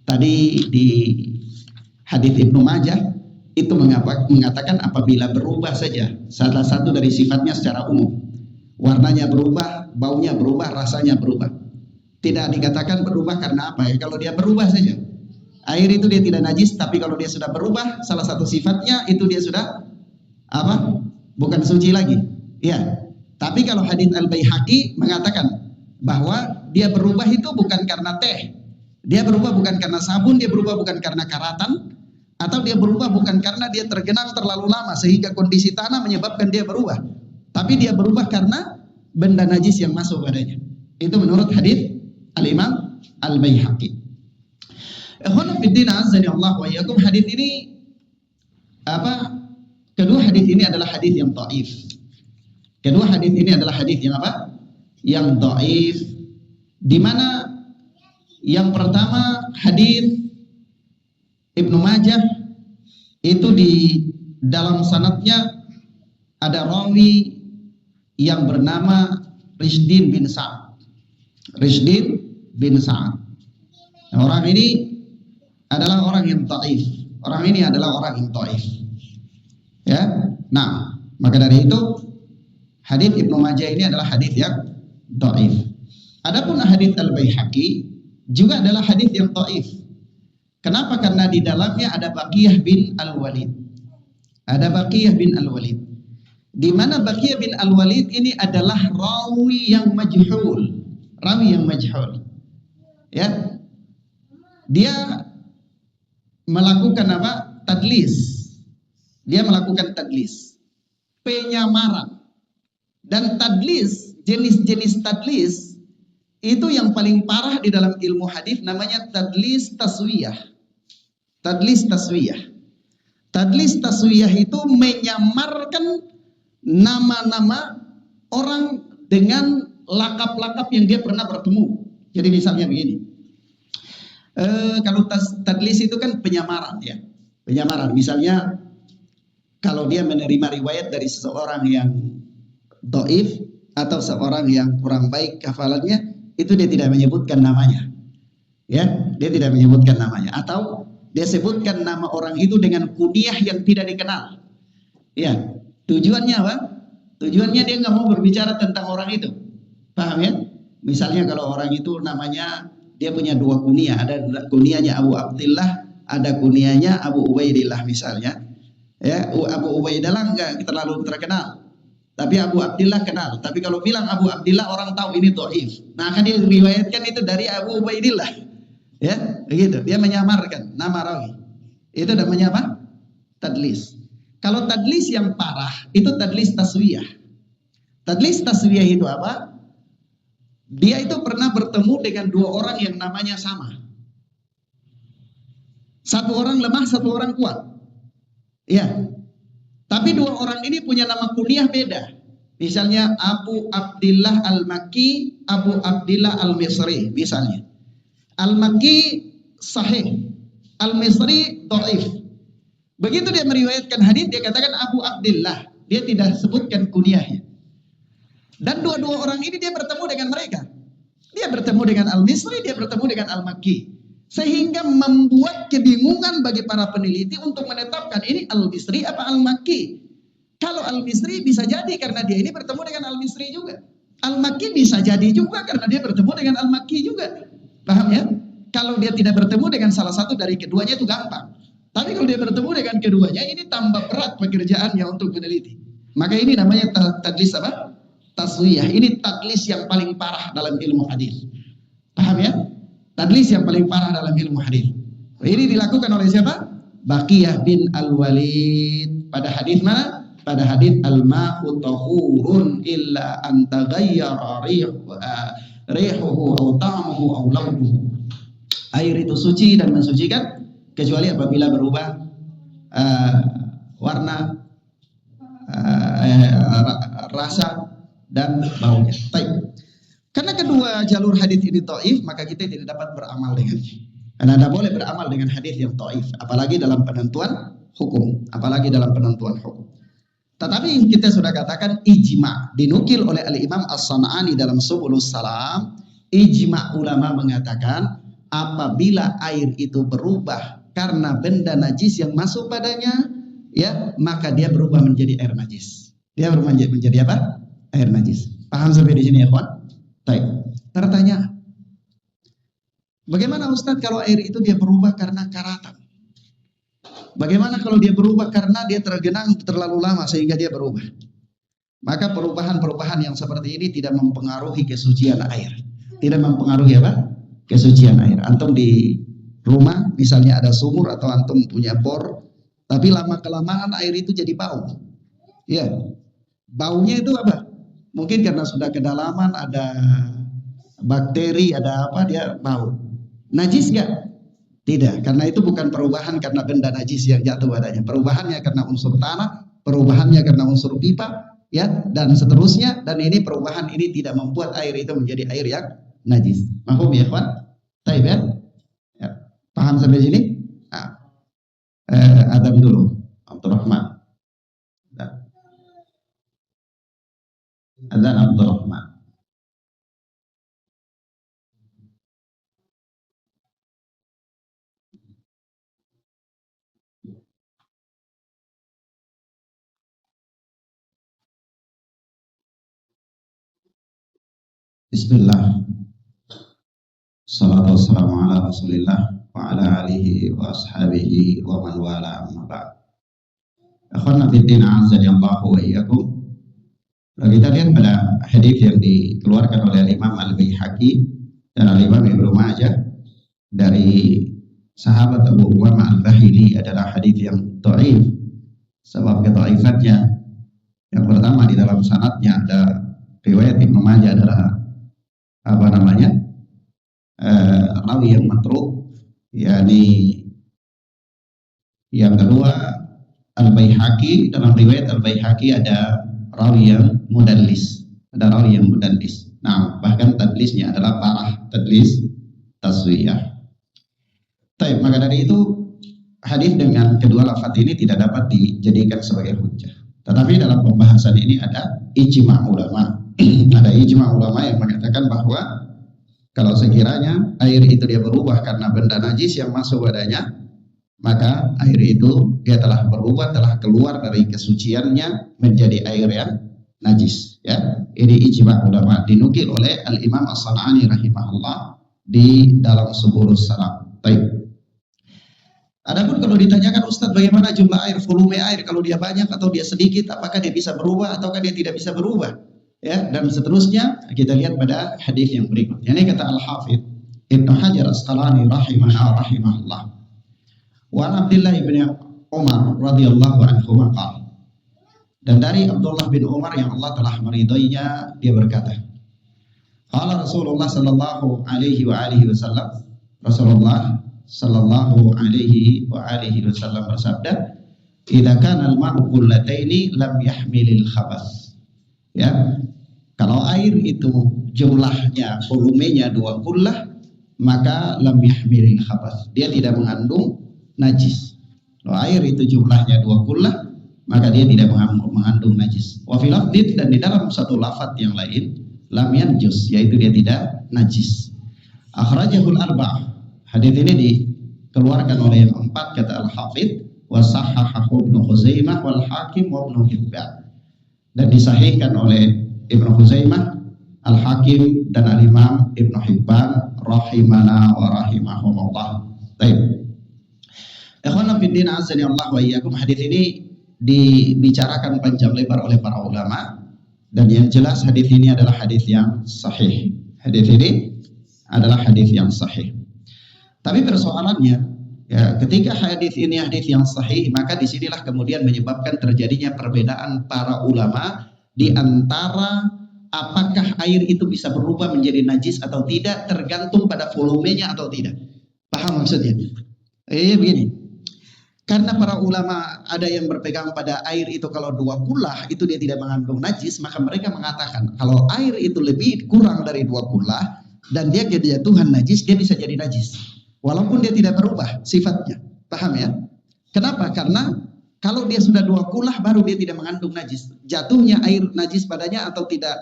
tadi di hadits Ibnu Majah itu mengatakan apabila berubah saja salah satu dari sifatnya secara umum, warnanya berubah, baunya berubah, rasanya berubah. Tidak dikatakan berubah karena apa ya? Kalau dia berubah saja, air itu dia tidak najis, tapi kalau dia sudah berubah salah satu sifatnya itu dia sudah apa? Bukan suci lagi. Ya. Tapi kalau hadits Al-Baihaqi mengatakan bahwa dia berubah itu bukan karena teh, dia berubah bukan karena sabun, dia berubah bukan karena karatan, atau dia berubah bukan karena dia tergenang terlalu lama sehingga kondisi tanah menyebabkan dia berubah, tapi dia berubah karena benda najis yang masuk padanya. Itu menurut hadits Al-Imam Al-Baihaqi. Ikhwan fillah azza wa iyyakum, hadis ini apa? Kedua hadis ini adalah hadis yang dhaif. Kedua hadis ini adalah hadis yang apa? Yang dhaif. Di mana yang pertama hadis Ibnu Majah itu di dalam sanadnya ada rawi yang bernama Rishdin bin Sa'ad. Rishdin bin Sa'ad. Orang ini adalah orang yang dhaif. Orang ini adalah orang yang dhaif. Ya. Nah, maka dari itu hadis Ibnu Majah ini adalah hadis yang dhaif. Adapun hadis Al-Baihaqi juga adalah hadis yang dhaif. Kenapa? Karena di dalamnya ada Baqiyah bin Al-Walid. Ada Baqiyah bin Al-Walid. Di mana Baqiyah bin Al-Walid ini adalah rawi yang majhul. Rawi yang majhul. Ya. Dia melakukan apa? Tadlis. Dia melakukan tadlis, penyamaran. Dan tadlis, jenis-jenis tadlis itu yang paling parah di dalam ilmu hadis namanya tadlis taswiyah. Tadlis taswiyah. Tadlis taswiyah itu menyamarkan nama-nama orang dengan lakap-lakap yang dia pernah bertemu. Jadi misalnya begini. Kalau tadlis itu kan penyamaran ya. Penyamaran. Misalnya kalau dia menerima riwayat dari seseorang yang dhaif atau seorang yang kurang baik hafalannya, itu dia tidak menyebutkan namanya. Ya, dia tidak menyebutkan namanya, atau dia sebutkan nama orang itu dengan kunyah yang tidak dikenal. Ya, tujuannya apa? Tujuannya dia nggak mau berbicara tentang orang itu. Paham ya? Misalnya kalau orang itu namanya, dia punya dua kunyah, ada kunyahnya Abu Abdillah, ada kunyahnya Abu Ubaidillah misalnya. Ya, Abu Ubaidillah enggak terlalu terkenal, tapi Abu Abdillah kenal. Tapi kalau bilang Abu Abdillah orang tahu ini dhaif. Nah, akan diriwayatkan itu dari Abu Ubaidillah. Ya, begitu. Dia menyamarkan nama rawi. Itu namanya apa? Tadlis. Kalau tadlis yang parah itu tadlis taswiyah. Tadlis taswiyah itu apa? Dia itu pernah bertemu dengan dua orang yang namanya sama. Satu orang lemah, satu orang kuat. Ya, tapi dua orang ini punya nama kunyah beda. Misalnya Abu Abdillah Al-Makki, Abu Abdillah Al-Misri misalnya. Al-Makki sahih, Al-Misri dhaif. Begitu dia meriwayatkan hadis, dia katakan Abu Abdillah. Dia tidak sebutkan kunyahnya. Dan dua-dua orang ini dia bertemu dengan mereka. Dia bertemu dengan Al-Misri, dia bertemu dengan Al-Makki. Sehingga membuat kebingungan bagi para peneliti untuk menetapkan ini Al-Misri apa Al-Makki. Kalau Al-Misri bisa jadi karena dia ini bertemu dengan Al-Misri juga. Al-Makki bisa jadi juga karena dia bertemu dengan Al-Makki juga. Paham ya? Kalau dia tidak bertemu dengan salah satu dari keduanya itu gampang. Tapi kalau dia bertemu dengan keduanya, ini tambah berat pekerjaannya untuk meneliti. Maka ini namanya tadlis apa? Taswiyah. Ini tadlis yang paling parah dalam ilmu hadis. Paham ya? Tadlis yang paling parah dalam ilmu hadis. Ini dilakukan oleh siapa? Baqiyah bin Al-Walid. Pada hadis mana? Pada hadis al-ma'u tahurun illa an taghayyara rihuhu aw ta'muhu aw launuhu. Air itu suci dan mensucikan kecuali apabila berubah warna, rasa dan baunya. Baik. Karena kedua jalur hadis ini dhaif, maka kita tidak dapat beramal dengannya. Karena tidak boleh beramal dengan hadis yang dhaif, apalagi dalam penentuan hukum, Tetapi kita sudah katakan ijma, dinukil oleh Al-Imam As-San'ani dalam Subulus Salam, ijma ulama mengatakan apabila air itu berubah karena benda najis yang masuk padanya, ya, maka dia berubah menjadi air najis. Dia berubah menjadi apa? Air najis. Paham sampai di sini ya, kawan? Baik. Pertanyaan. Bagaimana Ustadz kalau air itu dia berubah karena karatan? Bagaimana kalau dia berubah karena dia tergenang terlalu lama sehingga dia berubah? Maka perubahan-perubahan yang seperti ini tidak mempengaruhi kesucian air. Tidak mempengaruhi apa? Kesucian air. Antum di rumah misalnya ada sumur atau antum punya bor, tapi lama-kelamaan air itu jadi bau. Ya. Baunya itu apa? Mungkin karena sudah kedalaman ada bakteri, ada apa, dia bau. Najis enggak? Tidak, karena itu bukan perubahan karena benda najis yang jatuh padanya. Perubahannya karena unsur tanah, perubahannya karena unsur pipa, ya, dan seterusnya. Dan ini perubahan ini tidak membuat air itu menjadi air yang najis. Mahum ya, kawan? Taib ya? Ya. Paham sampai sini? Nah, adab dulu, Abdurrahman. Adzan Abdurrahman. Bismillah. Salatu wassalamu ala Rasulillah wa ala alihi wa ashabihi wa man wala amma ba'd. Akhwana fiddin a'azzani Allah wa iyyakum. Kalau kita lihat pada hadis yang dikeluarkan oleh Imam Al-Baihaqi dan Imam Ibnu Majah dari sahabat Abu Umamah Al-Bahili adalah hadis yang dhaif. Sebab kedhaifannya yang pertama di dalam sanadnya ada riwayat Ibnu Majah adalah apa namanya? Rawi yang matruk, yakni yang kedua Al-Baihaqi, dalam riwayat Al-Baihaqi ada rawi yang mudallis, Nah, bahkan tadlisnya adalah parah, tadlis taswiyah. Baik, maka dari itu hadis dengan kedua lafaz ini tidak dapat dijadikan sebagai hujjah. Tetapi dalam pembahasan ini ada ijma ulama. Ada ijma ulama yang mengatakan bahwa kalau sekiranya air itu dia berubah karena benda najis yang masuk padanya, maka air itu dia telah berubah, telah keluar dari kesuciannya menjadi air yang najis. Ya, ini ijma ulama dinukil oleh Al-Imam As-San'ani rahimahullah di dalam Subulus Salam. Baik. Adapun kalau ditanyakan Ustadz bagaimana jumlah air, volume air, kalau dia banyak atau dia sedikit, apakah dia bisa berubah ataukah dia tidak bisa berubah? Ya, dan seterusnya kita lihat pada hadis yang berikut. Ini kata Al-Hafidz Ibnu Hajar Asqalani rahimahullah. Wa Abdullah bin Umar radhiyallahu anhu qala. Dan dari Abdullah bin Umar yang Allah telah meridainya, dia berkata, qala Rasulullah sallallahu alaihi wa alihi wasallam, Rasulullah sallallahu alaihi wa alihi wasallam bersabda, "Idza kana al-ma'u qullataini lam yahmilil khabath." Ya, kalau air itu jumlahnya, volumenya 2 kullah, maka lam yahmilil khabath. Dia tidak mengandung najis. Kalau air itu jumlahnya 2 kullah, maka dia tidak mengandung najis. Wa fil lafdz, dan di dalam satu lafaz yang lain, lam yanjus, yaitu dia tidak najis. Akhrajahul arba'ah. Hadis ini dikeluarkan oleh yang 4 kata Al-Hafidz, wa sahhahahu Ibnu Khuzaimah wal Hakim wa Ibnu Hibban. Dan disahihkan oleh Ibnu Khuzaimah Al-Hakim dan Al-Imam Ibnu Hibban rahimana wa rahimahumullah. Baik. Ikhwana fiddin azani Allah wa iyyakum, hadis ini dibicarakan panjang lebar oleh para ulama, dan yang jelas hadis ini adalah hadis yang sahih. Hadis ini adalah hadis yang sahih. Tapi persoalannya, ya, ketika hadis ini hadis yang sahih, maka disinilah kemudian menyebabkan terjadinya perbedaan para ulama di antara apakah air itu bisa berubah menjadi najis atau tidak, tergantung pada volumenya atau tidak. Paham maksudnya? Begini. Karena para ulama ada yang berpegang pada air itu kalau 2 kulah itu dia tidak mengandung najis, maka mereka mengatakan kalau air itu lebih kurang dari 2 kulah dan dia kejatuhan najis, dia bisa jadi najis. Walaupun dia tidak berubah sifatnya. Paham ya? Kenapa? Karena kalau dia sudah 2 kulah baru dia tidak mengandung najis. Jatuhnya air najis padanya atau tidak,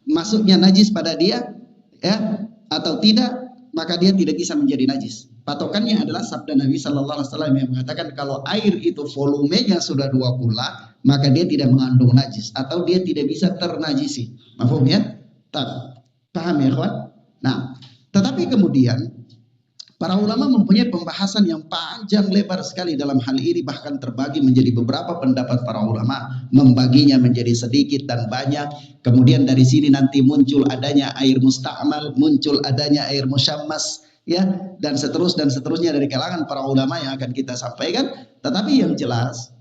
masuknya najis pada dia, ya, atau tidak, maka dia tidak bisa menjadi najis. Patokannya adalah sabda Nabi Sallallahu Alaihi Wasallam yang mengatakan kalau air itu volumenya sudah 2 kulah, maka dia tidak mengandung najis atau dia tidak bisa ternajisi. Mafhum ya? Paham ya, kawan? Nah, tetapi kemudian para ulama mempunyai pembahasan yang panjang lebar sekali dalam hal ini, bahkan terbagi menjadi beberapa pendapat para ulama, membaginya menjadi sedikit dan banyak. Kemudian dari sini nanti muncul adanya air musta'mal, muncul adanya air musyammas, ya, dan seterusnya dari kalangan para ulama yang akan kita sampaikan. Tetapi yang jelas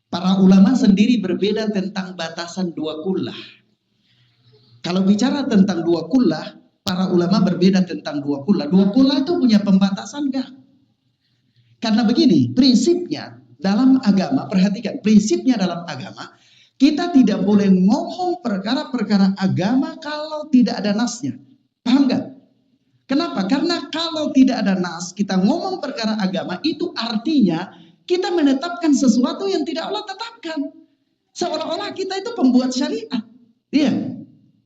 para ulama sendiri berbeda tentang batasan 2 kulah. Kalau bicara tentang 2 kulah, para ulama berbeda tentang 2 kulah. 2 kulah itu punya pembatasan enggak? Karena begini, prinsipnya dalam agama, perhatikan, prinsipnya dalam agama, kita tidak boleh ngomong perkara-perkara agama kalau tidak ada nasnya. Paham enggak? Kenapa? Karena kalau tidak ada nas, kita ngomong perkara agama, itu artinya kita menetapkan sesuatu yang tidak Allah tetapkan. Seolah-olah kita itu pembuat syariat. Iya.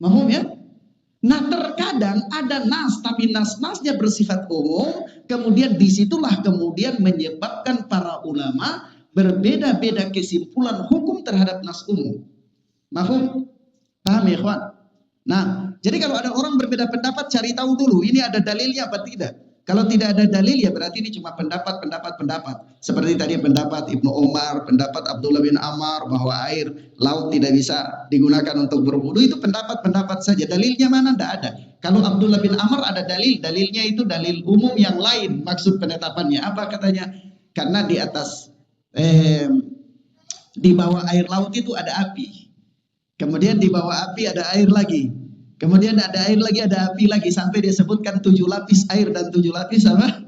Paham ya? Nah, terkadang ada nas, tapi nas-nasnya bersifat umum, kemudian disitulah kemudian menyebabkan para ulama berbeda-beda kesimpulan hukum terhadap nas umum. Mafhum? Paham ya, ikhwan? Nah, jadi kalau ada orang berbeda pendapat, cari tahu dulu, ini ada dalilnya apa tidak? Kalau tidak ada dalil, ya berarti ini cuma pendapat. Seperti tadi pendapat Ibnu Umar, pendapat Abdullah bin Ammar bahwa air laut tidak bisa digunakan untuk berwudu, itu pendapat saja. Dalilnya mana? Tidak ada. Kalau Abdullah bin Ammar ada dalilnya itu dalil umum yang lain. Maksud penetapannya apa katanya? Karena di atas, di bawah air laut itu ada api. Kemudian di bawah api ada air lagi. Kemudian ada air lagi, ada api lagi, sampai dia sebutkan 7 lapis air dan 7 lapis apa?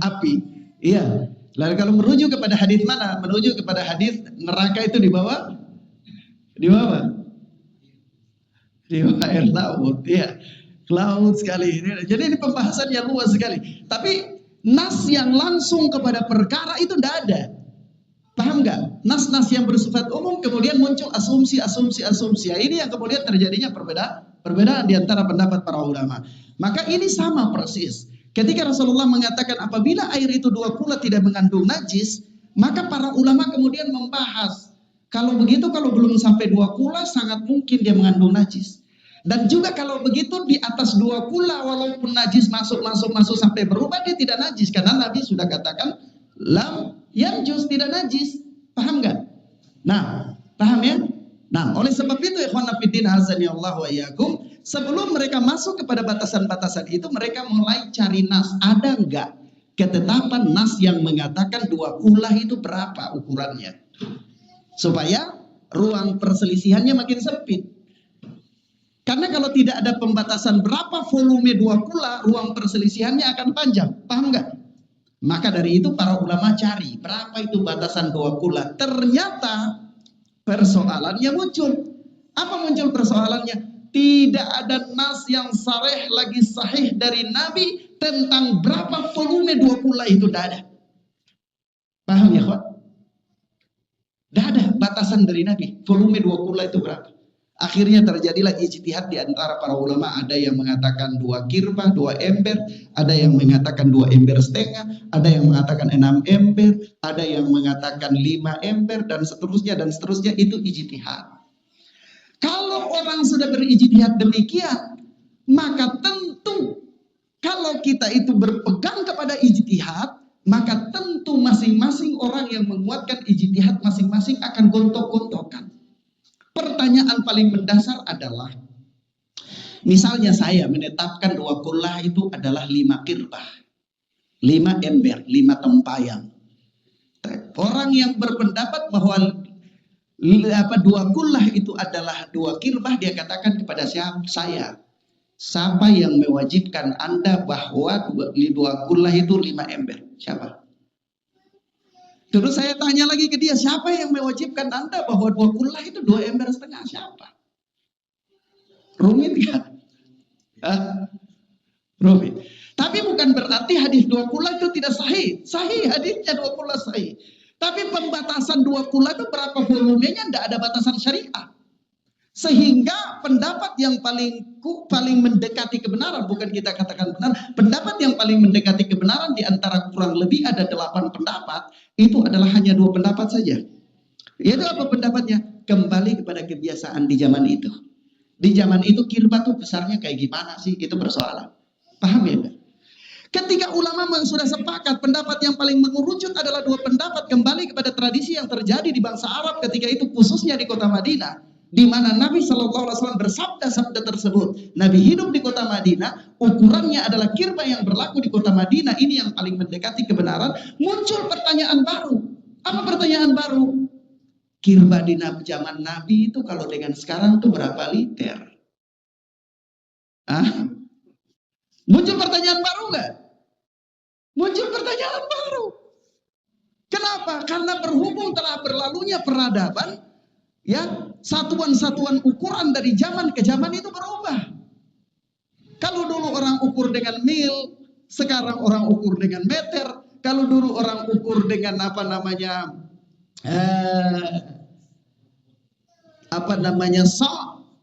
Api. Iya. Lalu kalau merujuk kepada hadis mana? Merujuk kepada hadis neraka itu di bawah air laut. Iya. Laut sekali. Jadi ini pembahasan yang luas sekali. Tapi nas yang langsung kepada perkara itu tidak ada. Paham nggak? Nas-nas yang bersifat umum kemudian muncul asumsi. Ini yang kemudian terjadinya perbedaan di antara pendapat para ulama. Maka ini sama persis. Ketika Rasulullah mengatakan apabila air itu 2 kulah tidak mengandung najis, maka para ulama kemudian membahas. Kalau begitu, kalau belum sampai 2 kulah sangat mungkin dia mengandung najis. Dan juga kalau begitu di atas 2 kulah walaupun najis masuk sampai berubah, dia tidak najis. Karena Nabi sudah katakan lam yanjus, tidak najis. Paham nggak? Nah, paham ya? Nah, oleh sebab itu ikhwan fillah azani Allah wa iyyakum, sebelum mereka masuk kepada batasan-batasan itu, mereka mulai cari nas. Ada nggak ketetapan nas yang mengatakan 2 kulah itu berapa ukurannya? Supaya ruang perselisihannya makin sempit. Karena kalau tidak ada pembatasan berapa volume 2 kulah, ruang perselisihannya akan panjang. Paham nggak? Maka dari itu para ulama cari berapa itu batasan 2 kulah. Ternyata persoalannya muncul. Apa muncul persoalannya? Tidak ada nas yang sareh lagi sahih dari Nabi tentang berapa volume 2 kulah itu. Tidak ada. Paham ya, kawan? Tidak ada batasan dari Nabi. Volume 2 kulah itu berapa? Akhirnya terjadilah ijtihad di antara para ulama. Ada yang mengatakan 2 kirbah, 2 ember. Ada yang mengatakan 2 ember setengah. Ada yang mengatakan 6 ember. Ada yang mengatakan 5 ember. Dan seterusnya. Itu ijtihad. Kalau orang sudah berijtihad demikian, maka tentu kalau kita itu berpegang kepada ijtihad, maka tentu masing-masing orang yang menguatkan ijtihad masing-masing akan gontok-gontokan. Pertanyaan paling mendasar adalah, misalnya saya menetapkan 2 qullah itu adalah 5 kirbah, 5 ember, 5 tempayan. Orang yang berpendapat bahwa 2 qullah itu adalah 2 kirbah, dia katakan kepada saya, siapa yang mewajibkan Anda bahwa 2 qullah itu 5 ember? Siapa? Terus saya tanya lagi ke dia, siapa yang mewajibkan Anda bahwa 2 qullah itu 2 ember setengah? Siapa? Rumit kan? Rumit. Tapi bukan berarti hadis 2 qullah itu tidak sahih. Sahih, hadisnya 2 qullah sahih. Tapi pembatasan 2 qullah itu berapa volumenya, tidak ada batasan syariah. Sehingga pendapat yang paling mendekati kebenaran, bukan kita katakan benar, pendapat yang paling mendekati kebenaran di antara kurang lebih ada 8 pendapat, itu adalah hanya 2 pendapat saja. Itu apa pendapatnya? Kembali kepada kebiasaan di zaman itu. Di zaman itu kirbah itu besarnya kayak gimana sih? Itu persoalan. Paham ya? Ketika ulama sudah sepakat, pendapat yang paling mengerucut adalah 2 pendapat, kembali kepada tradisi yang terjadi di bangsa Arab ketika itu, khususnya di kota Madinah, di mana Nabi SAW bersabda-sabda tersebut. Nabi hidup di kota Madinah, ukurannya adalah kirbah yang berlaku di kota Madinah, ini yang paling mendekati kebenaran. Muncul pertanyaan baru. Apa pertanyaan baru? Kirbah di zaman Nabi itu kalau dengan sekarang itu berapa liter? Muncul pertanyaan baru nggak? Muncul pertanyaan baru. Kenapa? Karena berhubung telah berlalunya peradaban, ya, satuan-satuan ukuran dari zaman ke zaman itu berubah. Kalau dulu orang ukur dengan mil, sekarang orang ukur dengan meter. Kalau dulu orang ukur dengan sa,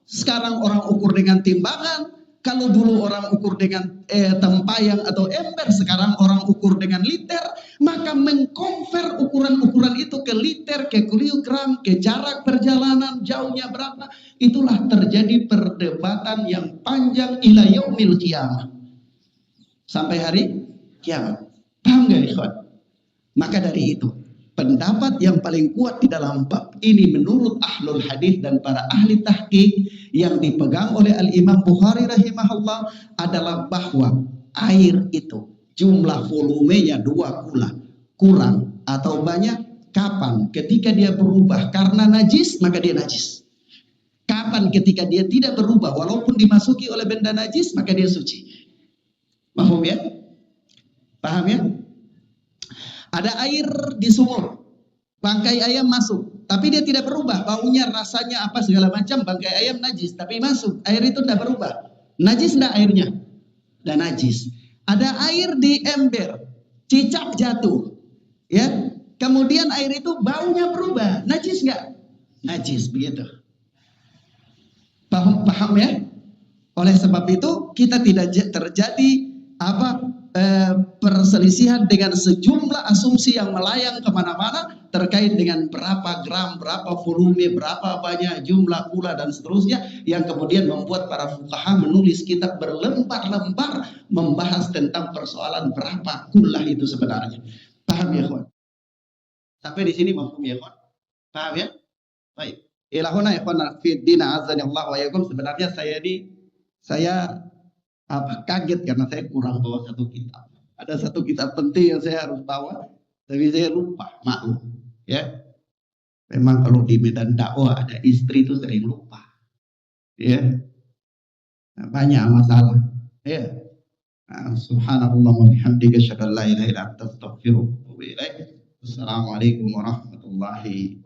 sekarang orang ukur dengan timbangan. Kalau dulu orang ukur dengan tempayan atau ember, sekarang orang ukur dengan liter. Maka mengkonvert ukuran-ukuran itu ke liter, ke kilogram, ke jarak perjalanan, jauhnya berapa. Itulah terjadi perdebatan yang panjang ila yaumil qiyamah. Sampai hari kiamat. Paham gak ikhwan? Maka dari itu, pendapat yang paling kuat di dalam bab ini menurut ahlul hadis dan para ahli tahqiq yang dipegang oleh Al-Imam Bukhari rahimahullah adalah bahwa air itu jumlah volumenya 2 qullah, kurang atau banyak, kapan? Ketika dia berubah karena najis, maka dia najis. Kapan? Ketika dia tidak berubah walaupun dimasuki oleh benda najis, maka dia suci. Paham ya? Paham ya? Ada air di sumur, bangkai ayam masuk, tapi dia tidak berubah, baunya, rasanya apa segala macam, bangkai ayam najis, tapi masuk, air itu tidak berubah. Najis tidak airnya? Dan najis. Ada air di ember, cicak jatuh, ya, kemudian air itu baunya berubah, najis nggak? Najis, begitu. Paham ya? Oleh sebab itu kita tidak terjadi perselisihan dengan sejumlah asumsi yang melayang kemana-mana terkait dengan berapa gram, berapa volume, berapa banyak jumlah qullah dan seterusnya, yang kemudian membuat para fuqaha menulis kitab berlembar-lembar membahas tentang persoalan berapa qullah itu sebenarnya. Paham ya kawan? Sampai di sini mafhum ya kawan? Paham ya? Baik. Ilahuna ya kawan, fi dina azani Allah wa yakum. Sebenarnya saya kaget karena saya kurang bawa satu kitab. Ada satu kitab penting yang saya harus bawa, tapi saya lupa, maklum. Ya, memang kalau di medan dakwah ada istri itu sering lupa. Ya, banyak masalah. Ya, subhanallah wa bihamdika asyhadu an la ilaha illa anta astaghfiruka wa atubu ilaik. Assalamualaikum warahmatullahi